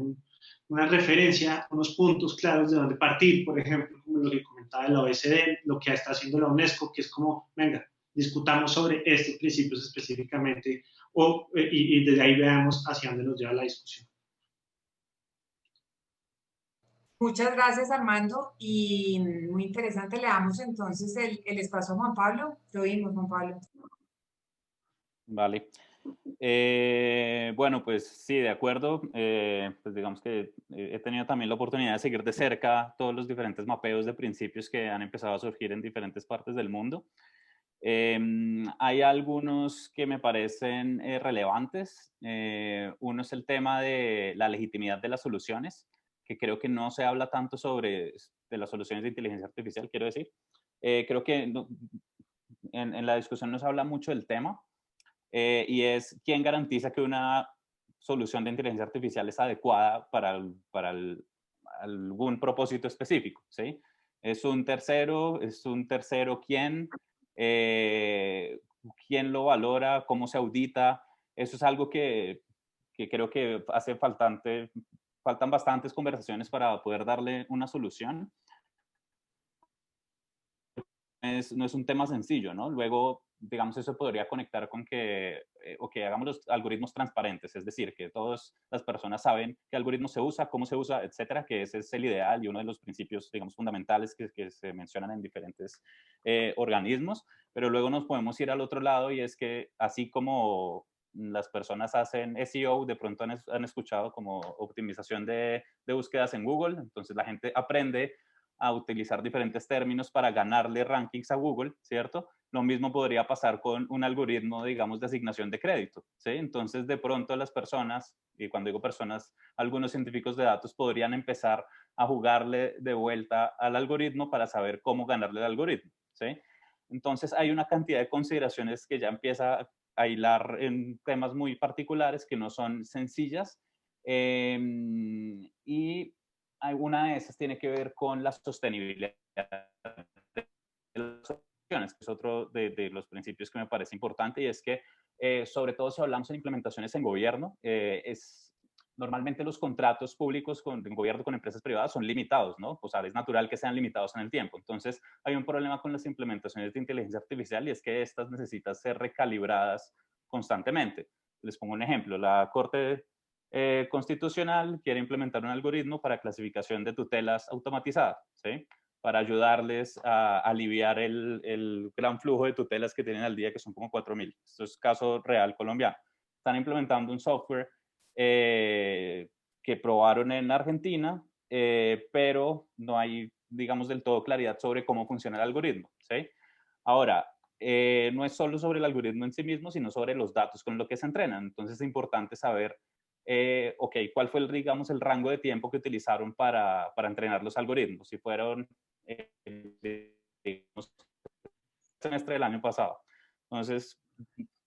una referencia, unos puntos claros de dónde partir, por ejemplo, como lo que comentaba de la OECD, lo que está haciendo la UNESCO, que es como, venga, discutamos sobre estos principios específicamente y desde ahí veamos hacia dónde nos lleva la discusión. Muchas gracias, Armando, y muy interesante. Le damos entonces el espacio a Juan Pablo. Lo oímos, Juan Pablo. Vale. Bueno, pues sí, de acuerdo. Pues digamos que he tenido también la oportunidad de seguir de cerca todos los diferentes mapeos de principios que han empezado a surgir en diferentes partes del mundo. Hay algunos que me parecen relevantes. Uno es el tema de la legitimidad de las soluciones, que creo que no se habla tanto sobre de las soluciones de inteligencia artificial, quiero decir. Creo que no, en la discusión no se habla mucho del tema, y es quién garantiza que una solución de inteligencia artificial es adecuada para algún propósito específico, ¿sí? Es un tercero quién, quién lo valora, cómo se audita. Eso es algo que creo que faltan bastantes conversaciones para poder darle una solución. No es un tema sencillo, ¿no? Luego, digamos, eso podría conectar con que hagamos los algoritmos transparentes, es decir, que todas las personas saben qué algoritmo se usa, cómo se usa, etcétera, que ese es el ideal y uno de los principios, digamos, fundamentales que se mencionan en diferentes organismos, pero luego nos podemos ir al otro lado y es que así como las personas hacen SEO, de pronto han escuchado como optimización de búsquedas en Google, entonces la gente aprende a utilizar diferentes términos para ganarle rankings a Google, ¿cierto? Lo mismo podría pasar con un algoritmo, digamos, de asignación de crédito, ¿sí? Entonces, de pronto las personas, y cuando digo personas, algunos científicos de datos podrían empezar a jugarle de vuelta al algoritmo para saber cómo ganarle al algoritmo, ¿sí? Entonces, hay una cantidad de consideraciones que ya empieza a hilar en temas muy particulares que no son sencillas, y una de esas tiene que ver con la sostenibilidad de las soluciones, que es otro de los principios que me parece importante, y es que, sobre todo si hablamos en implementaciones en gobierno, normalmente los contratos públicos en gobierno con empresas privadas son limitados, ¿no? O sea, es natural que sean limitados en el tiempo. Entonces, hay un problema con las implementaciones de inteligencia artificial y es que estas necesitan ser recalibradas constantemente. Les pongo un ejemplo. La Corte Constitucional quiere implementar un algoritmo para clasificación de tutelas automatizadas, ¿sí? Para ayudarles a aliviar el gran flujo de tutelas que tienen al día, que son como 4.000. Esto es caso real colombiano. Están implementando un software que probaron en Argentina, pero no hay, digamos, del todo claridad sobre cómo funciona el algoritmo, ¿sí? Ahora, no es solo sobre el algoritmo en sí mismo, sino sobre los datos con los que se entrenan. Entonces es importante saber, ok, ¿cuál fue, digamos, el rango de tiempo que utilizaron para entrenar los algoritmos? Si fueron, digamos, el semestre del año pasado. Entonces,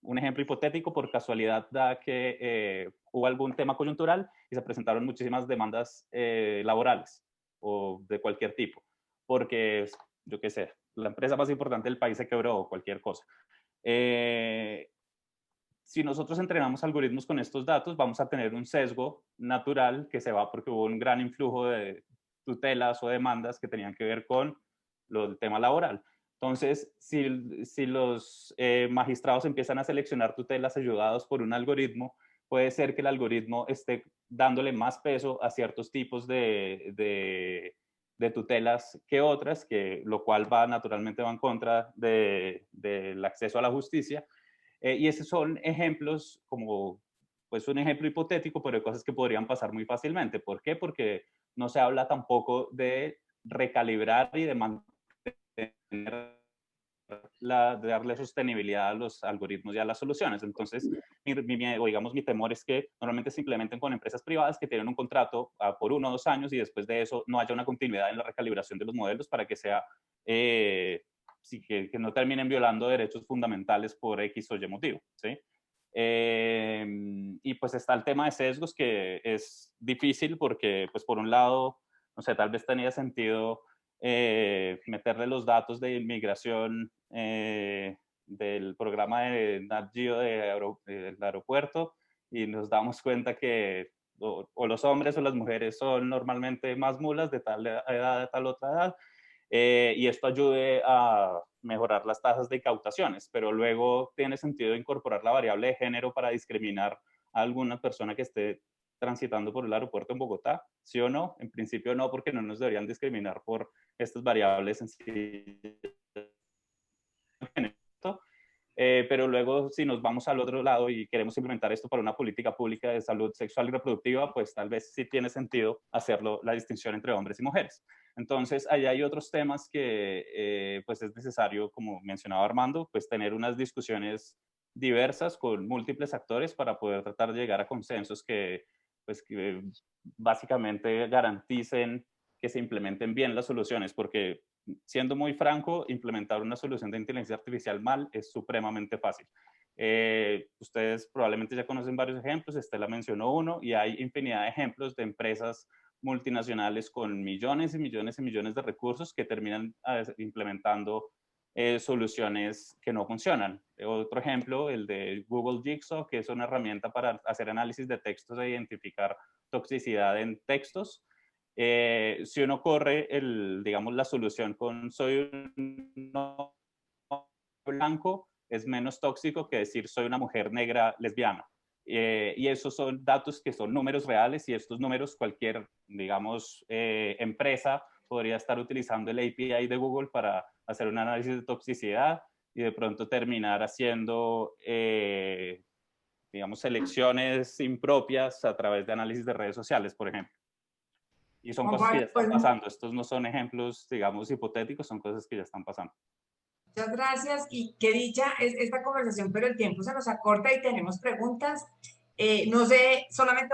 un ejemplo hipotético, por casualidad da que hubo algún tema coyuntural y se presentaron muchísimas demandas laborales o de cualquier tipo, porque, yo qué sé, la empresa más importante del país se quebró o cualquier cosa. Si nosotros entrenamos algoritmos con estos datos, vamos a tener un sesgo natural que se va porque hubo un gran influjo de tutelas o demandas que tenían que ver con el tema laboral. Entonces, si los magistrados empiezan a seleccionar tutelas ayudados por un algoritmo, puede ser que el algoritmo esté dándole más peso a ciertos tipos de tutelas que otras, lo cual naturalmente va en contra del acceso a la justicia. Y esos son ejemplos como, pues un ejemplo hipotético, pero de cosas que podrían pasar muy fácilmente. ¿Por qué? Porque no se habla tampoco de recalibrar y de mantener de darle sostenibilidad a los algoritmos y a las soluciones. Entonces, mi temor es que normalmente se implementen con empresas privadas que tienen un contrato por 1 o 2 años y después de eso no haya una continuidad en la recalibración de los modelos para que sea sí, que no terminen violando derechos fundamentales por X o Y motivo, ¿sí? Y pues está el tema de sesgos, que es difícil porque, pues por un lado, no sé, tal vez tenía sentido meterle los datos de inmigración del programa de Nat Geo del aeropuerto, y nos damos cuenta que o los hombres o las mujeres son normalmente más mulas de tal edad, de tal otra edad, y esto ayude a mejorar las tasas de incautaciones, pero luego tiene sentido incorporar la variable de género para discriminar a alguna persona que esté transitando por el aeropuerto en Bogotá, ¿sí o no? En principio no, porque no nos deberían discriminar por estas variables en sí. Pero luego, si nos vamos al otro lado y queremos implementar esto para una política pública de salud sexual y reproductiva, pues tal vez sí tiene sentido hacerlo, la distinción entre hombres y mujeres. Entonces, allá hay otros temas que pues es necesario, como mencionaba Armando, pues tener unas discusiones diversas con múltiples actores para poder tratar de llegar a consensos que, pues, que básicamente garanticen que se implementen bien las soluciones, porque siendo muy franco, implementar una solución de inteligencia artificial mal es supremamente fácil. Ustedes probablemente ya conocen varios ejemplos, Estela mencionó uno, y hay infinidad de ejemplos de empresas multinacionales con millones y millones y millones de recursos que terminan implementando soluciones que no funcionan. Otro ejemplo, el de Google Jigsaw, que es una herramienta para hacer análisis de textos e identificar toxicidad en textos. Si uno corre digamos, la solución con soy un blanco, es menos tóxico que decir soy una mujer negra lesbiana. Y esos son datos que son números reales, y estos números cualquier, digamos, empresa podría estar utilizando el API de Google para hacer un análisis de toxicidad y de pronto terminar haciendo, digamos, selecciones impropias a través de análisis de redes sociales, por ejemplo. Y son cosas que ya están pasando. Estos no son ejemplos, digamos, hipotéticos, son cosas que ya están pasando. Muchas gracias, y qué dicha es esta conversación, pero el tiempo se nos acorta y tenemos preguntas. No sé, solamente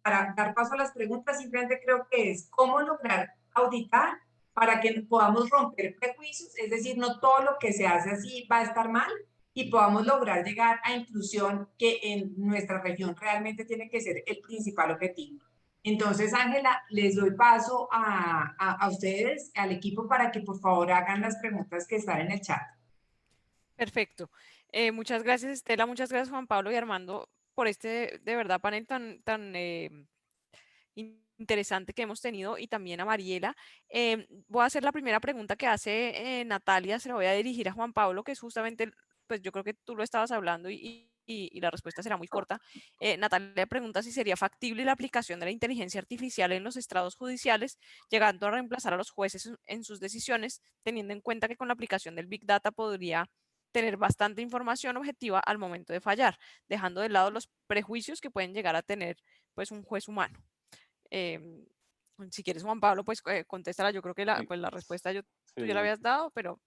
para dar paso a las preguntas, simplemente creo que es cómo lograr auditar para que podamos romper prejuicios, es decir, no todo lo que se hace así va a estar mal, y podamos lograr llegar a inclusión, que en nuestra región realmente tiene que ser el principal objetivo. Entonces, Ángela, les doy paso a ustedes, al equipo, para que por favor hagan las preguntas que están en el chat. Perfecto. Muchas gracias, Estela, muchas gracias, Juan Pablo y Armando, por este, de verdad, panel tan interesante que hemos tenido, y también a Mariela. Voy a hacer la primera pregunta que hace Natalia, se la voy a dirigir a Juan Pablo, que es justamente, pues yo creo que tú lo estabas hablando, y la respuesta será muy corta. Natalia pregunta si sería factible la aplicación de la inteligencia artificial en los estrados judiciales, llegando a reemplazar a los jueces en sus decisiones, teniendo en cuenta que con la aplicación del Big Data podría tener bastante información objetiva al momento de fallar, dejando de lado los prejuicios que pueden llegar a tener, pues, un juez humano. Si quieres, Juan Pablo, pues contéstala. Yo creo que pues, la respuesta tú ya la habías dado, pero...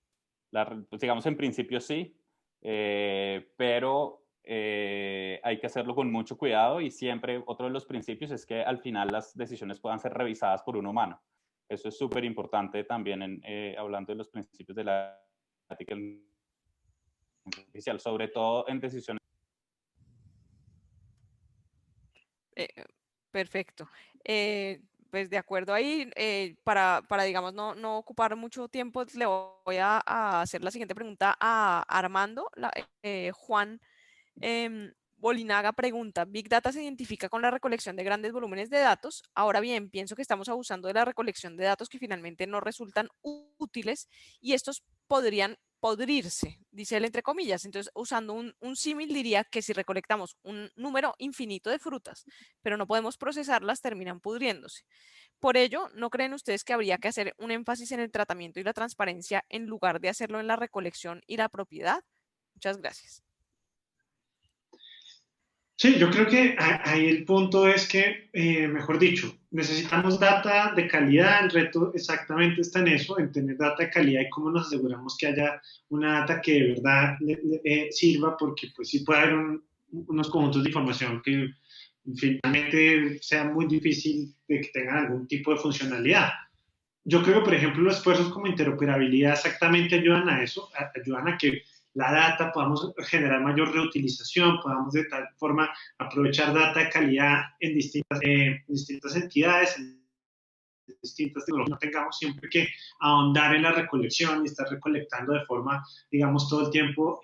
Pues, digamos, en principio sí, pero hay que hacerlo con mucho cuidado, y siempre otro de los principios es que al final las decisiones puedan ser revisadas por un humano. Eso es súper importante también, hablando de los principios de la ética artificial, sobre todo en decisiones. Perfecto. Pues de acuerdo ahí, para digamos, no ocupar mucho tiempo, le voy a hacer la siguiente pregunta a Armando. Juan Bolinaga pregunta: Big Data se identifica con la recolección de grandes volúmenes de datos. Ahora bien, pienso que estamos abusando de la recolección de datos que finalmente no resultan útiles, y estos podrían podrirse, dice él entre comillas. Entonces, usando un símil, diría que si recolectamos un número infinito de frutas, pero no podemos procesarlas, terminan pudriéndose. Por ello, ¿no creen ustedes que habría que hacer un énfasis en el tratamiento y la transparencia en lugar de hacerlo en la recolección y la propiedad? Muchas gracias. Sí, yo creo que ahí el punto es que, mejor dicho, necesitamos data de calidad. El reto exactamente está en eso, en tener data de calidad y cómo nos aseguramos que haya una data que de verdad sirva, porque pues sí puede haber unos conjuntos de información que finalmente sea muy difícil de que tengan algún tipo de funcionalidad. yo creo que, por ejemplo, los esfuerzos como interoperabilidad exactamente ayudan a eso, ayudan a que la data podamos generar mayor reutilización, podamos de tal forma aprovechar data de calidad en distintas entidades, en distintas tecnologías, no tengamos siempre que ahondar en la recolección y estar recolectando de forma, digamos, todo el tiempo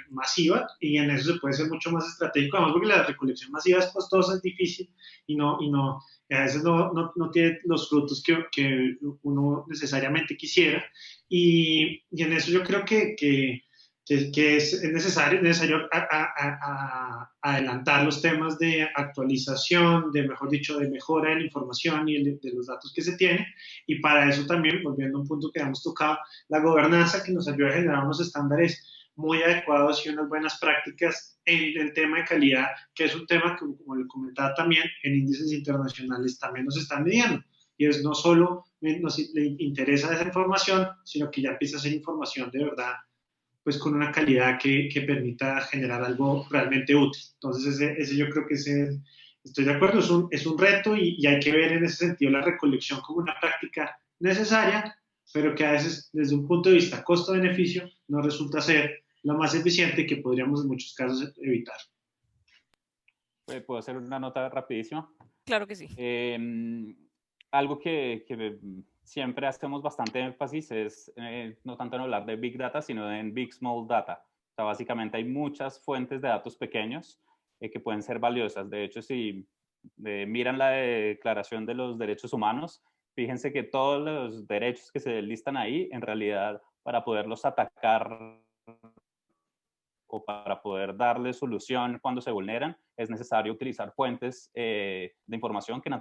masiva, y en eso se puede ser mucho más estratégico, además porque la recolección masiva es costosa, es difícil y a veces no tiene los frutos que uno necesariamente quisiera, y en eso yo creo que es necesario adelantar los temas de actualización, mejor dicho, de mejora de la información y de los datos que se tienen, y para eso también, volviendo a un punto que hemos tocado, la gobernanza que nos ayuda a generar unos estándares muy adecuados y unas buenas prácticas en el tema de calidad, que es un tema que, como le comentaba también, en índices internacionales también nos están midiendo. Y es no solo nos interesa esa información, sino que ya empieza a ser información de verdad, pues con una calidad que permita generar algo realmente útil. Entonces, ese yo creo que estoy de acuerdo, es un reto, y hay que ver en ese sentido la recolección como una práctica necesaria, pero que a veces desde un punto de vista costo-beneficio no resulta ser lo más eficiente, que podríamos en muchos casos evitar. ¿Puedo hacer una nota rapidísima? Claro que sí. Algo que siempre hacemos bastante énfasis es no tanto en hablar de Big Data, sino en Big Small Data. O sea, básicamente hay muchas fuentes de datos pequeños que pueden ser valiosas. De hecho, si miran la Declaración de los Derechos Humanos, fíjense que todos los derechos que se listan ahí, en realidad, para poderlos atacar o para poder darle solución cuando se vulneran, es necesario utilizar fuentes de información que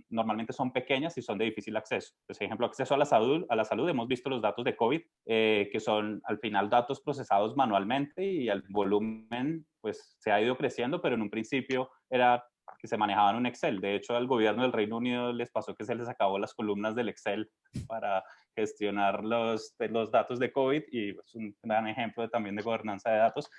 normalmente son pequeñas y son de difícil acceso. Por ejemplo, acceso a la salud, hemos visto los datos de COVID, que son al final datos procesados manualmente, y el volumen pues se ha ido creciendo, pero en un principio era que se manejaban en un Excel. De hecho, al gobierno del Reino Unido les pasó que se les acabó las columnas del Excel para gestionar los datos de COVID, y es un gran ejemplo también de gobernanza de datos.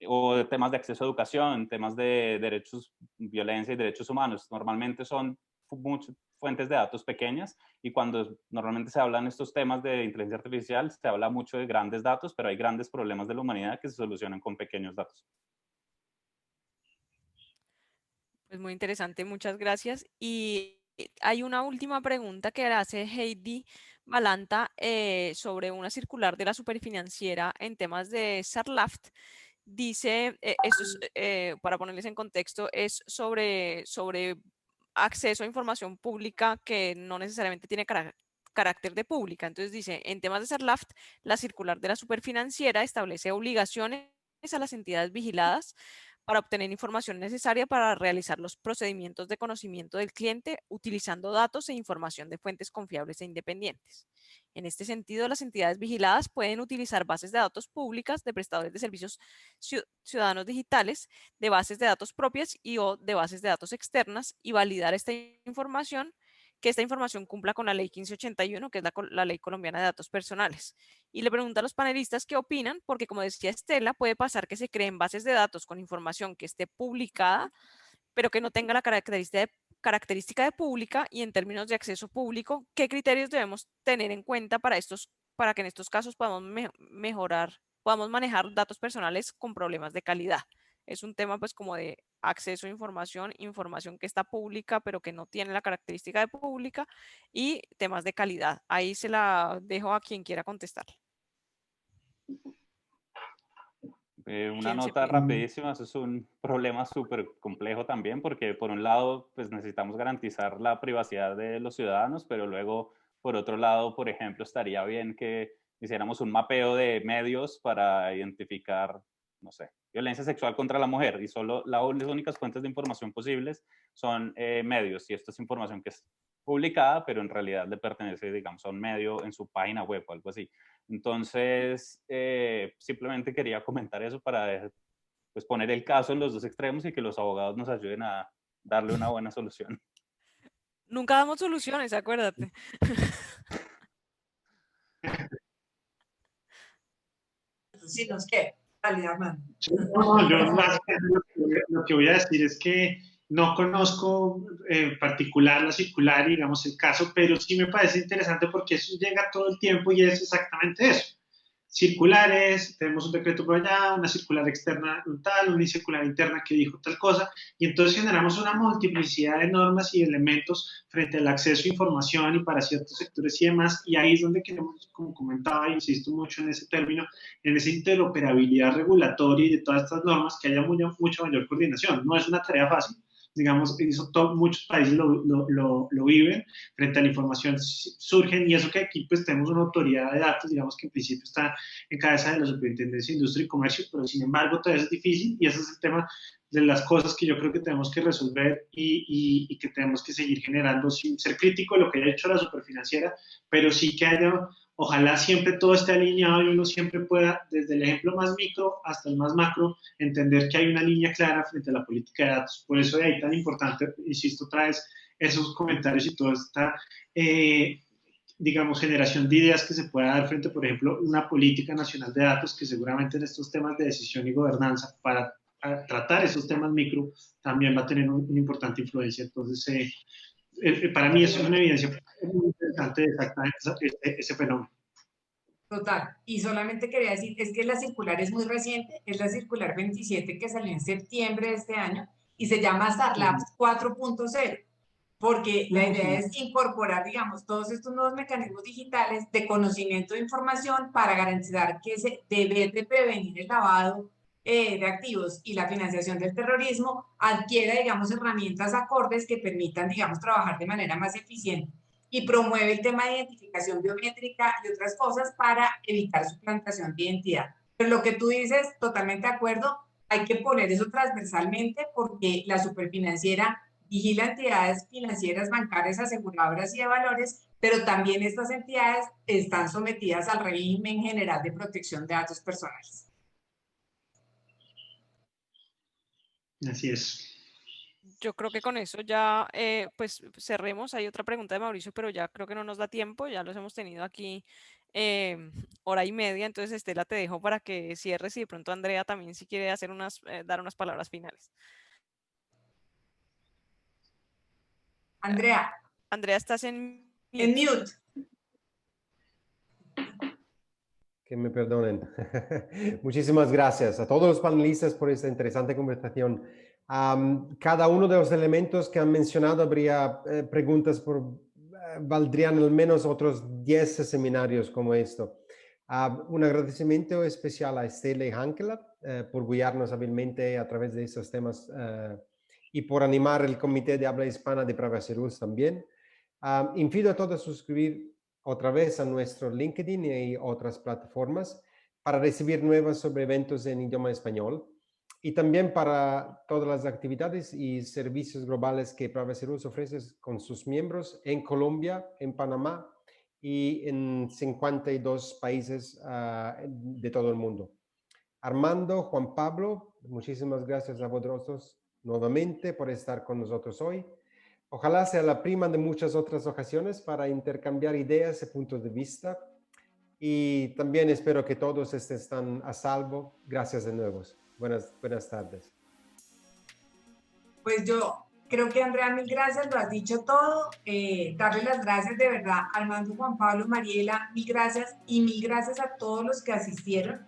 O de temas de acceso a educación, temas de derechos, violencia y derechos humanos. Normalmente son muchas fuentes de datos pequeñas, y cuando normalmente se hablan estos temas de inteligencia artificial, se habla mucho de grandes datos, pero hay grandes problemas de la humanidad que se solucionan con pequeños datos. Pues muy interesante, muchas gracias. Y hay una última pregunta que hace Heidi Balanta sobre una circular de la Superfinanciera en temas de Sarlaft. Dice, esto es, para ponerles en contexto, es sobre acceso a información pública que no necesariamente tiene carácter de pública. Entonces dice, en temas de Sarlaft, la circular de la Superfinanciera establece obligaciones a las entidades vigiladas para obtener información necesaria para realizar los procedimientos de conocimiento del cliente utilizando datos e información de fuentes confiables e independientes. En este sentido, las entidades vigiladas pueden utilizar bases de datos públicas de prestadores de servicios ciudadanos digitales, de bases de datos propias o de bases de datos externas, y validar que esta información cumpla con la ley 1581, que es la ley colombiana de datos personales. Y le pregunto a los panelistas qué opinan, porque como decía Estela, puede pasar que se creen bases de datos con información que esté publicada, pero que no tenga la característica de pública, y en términos de acceso público, ¿qué criterios debemos tener en cuenta para que en estos casos podamos podamos manejar datos personales con problemas de calidad? Es un tema pues como de acceso a información que está pública pero que no tiene la característica de pública, y temas de calidad. Ahí se la dejo a quien quiera contestar. Una nota rapidísima, eso es un problema súper complejo también, porque por un lado pues necesitamos garantizar la privacidad de los ciudadanos, pero luego por otro lado, por ejemplo, estaría bien que hiciéramos un mapeo de medios para identificar, no sé, violencia sexual contra la mujer, y solo las únicas fuentes de información posibles son medios, y esto es información que es publicada, pero en realidad le pertenece, digamos, a un medio en su página web o algo así. Entonces, simplemente quería comentar eso para pues, poner el caso en los dos extremos y que los abogados nos ayuden a darle una buena solución. Nunca damos soluciones, acuérdate. Sí, nos queda. Dale, Armando. No, yo más lo que voy a decir es que No conozco en particular la circular, digamos el caso, pero sí me parece interesante porque eso llega todo el tiempo y es exactamente eso. Circulares, tenemos un decreto por allá, una circular externa tal, una circular interna que dijo tal cosa, y entonces generamos una multiplicidad de normas y elementos frente al acceso a información y para ciertos sectores y demás, y ahí es donde queremos, como comentaba, insisto mucho en ese término, en esa interoperabilidad regulatoria y de todas estas normas, que haya mucha mayor coordinación. No es una tarea fácil, digamos, muchos países lo viven, frente a la información surgen, y eso que aquí pues tenemos una autoridad de datos, digamos que en principio está en cabeza de la Superintendencia de Industria y Comercio, pero sin embargo todavía es difícil, y ese es el tema de las cosas que yo creo que tenemos que resolver y que tenemos que seguir generando, sin ser crítico de lo que haya hecho la Superfinanciera, pero sí que haya, ojalá siempre todo esté alineado y uno siempre pueda, desde el ejemplo más micro hasta el más macro, entender que hay una línea clara frente a la política de datos. Por eso de ahí tan importante, insisto, traes esos comentarios y toda esta, digamos, generación de ideas que se pueda dar frente, por ejemplo, una política nacional de datos que seguramente en estos temas de decisión y gobernanza, para tratar esos temas micro, también va a tener una importante influencia. Entonces, para mí es una evidencia muy interesante de exactamente ese fenómeno. Total, y solamente quería decir, es que la circular es muy reciente, es la circular 27 que salió en septiembre de este año y se llama StarLabs 4.0, porque la idea es incorporar, digamos, todos estos nuevos mecanismos digitales de conocimiento de información para garantizar que se debe de prevenir el lavado de activos y la financiación del terrorismo adquiera, digamos, herramientas acordes que permitan, digamos, trabajar de manera más eficiente y promueve el tema de identificación biométrica y otras cosas para evitar suplantación de identidad. Pero lo que tú dices, totalmente de acuerdo, hay que poner eso transversalmente porque la Superfinanciera vigila entidades financieras, bancarias, aseguradoras y de valores, pero también estas entidades están sometidas al régimen general de protección de datos personales. Así es. Yo creo que con eso ya pues cerremos. Hay otra pregunta de Mauricio, pero ya creo que no nos da tiempo, ya los hemos tenido aquí hora y media, entonces Estela te dejo para que cierres y de pronto Andrea también si quiere hacer dar unas palabras finales. Andrea. Andrea, estás en mute. En mute. Que me perdonen. Muchísimas gracias a todos los panelistas por esta interesante conversación. Cada uno de los elementos que han mencionado habría preguntas valdrían al menos otros 10 seminarios como esto. Un agradecimiento especial a Estela y Hankela por guiarnos hábilmente a través de estos temas y por animar el Comité de Habla Hispana de Privacy Rules también. Invito a todos a suscribir otra vez a nuestro LinkedIn y otras plataformas para recibir nuevas sobre eventos en idioma español y también para todas las actividades y servicios globales que Privacy Rules ofrece con sus miembros en Colombia, en Panamá y en 52 países de todo el mundo. Armando, Juan Pablo, muchísimas gracias a vosotros nuevamente por estar con nosotros hoy. Ojalá sea la prima de muchas otras ocasiones para intercambiar ideas y puntos de vista. Y también espero que todos estén a salvo. Gracias de nuevo. Buenas tardes. Pues yo creo que Andrea, mil gracias, lo has dicho todo. Darle las gracias de verdad a Armando, Juan Pablo, Mariela, mil gracias y mil gracias a todos los que asistieron.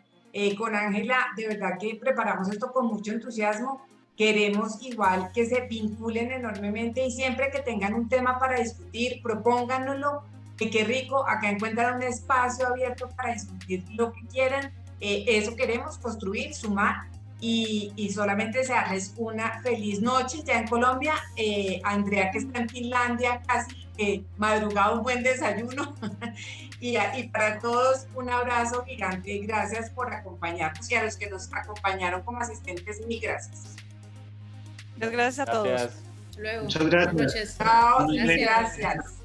Con Ángela, de verdad que preparamos esto con mucho entusiasmo. Queremos igual que se vinculen enormemente y siempre que tengan un tema para discutir, propónganoslo. Qué rico, acá encuentran un espacio abierto para discutir lo que quieran. Eso queremos, construir, sumar y solamente desearles una feliz noche ya en Colombia. Andrea, que está en Finlandia, casi madrugado, un buen desayuno. y para todos, un abrazo gigante. Gracias por acompañarnos y a los que nos acompañaron como asistentes, mil gracias. Muchas gracias a todos. Luego. Muchas gracias. Buenas noches. Chao, Gracias. gracias.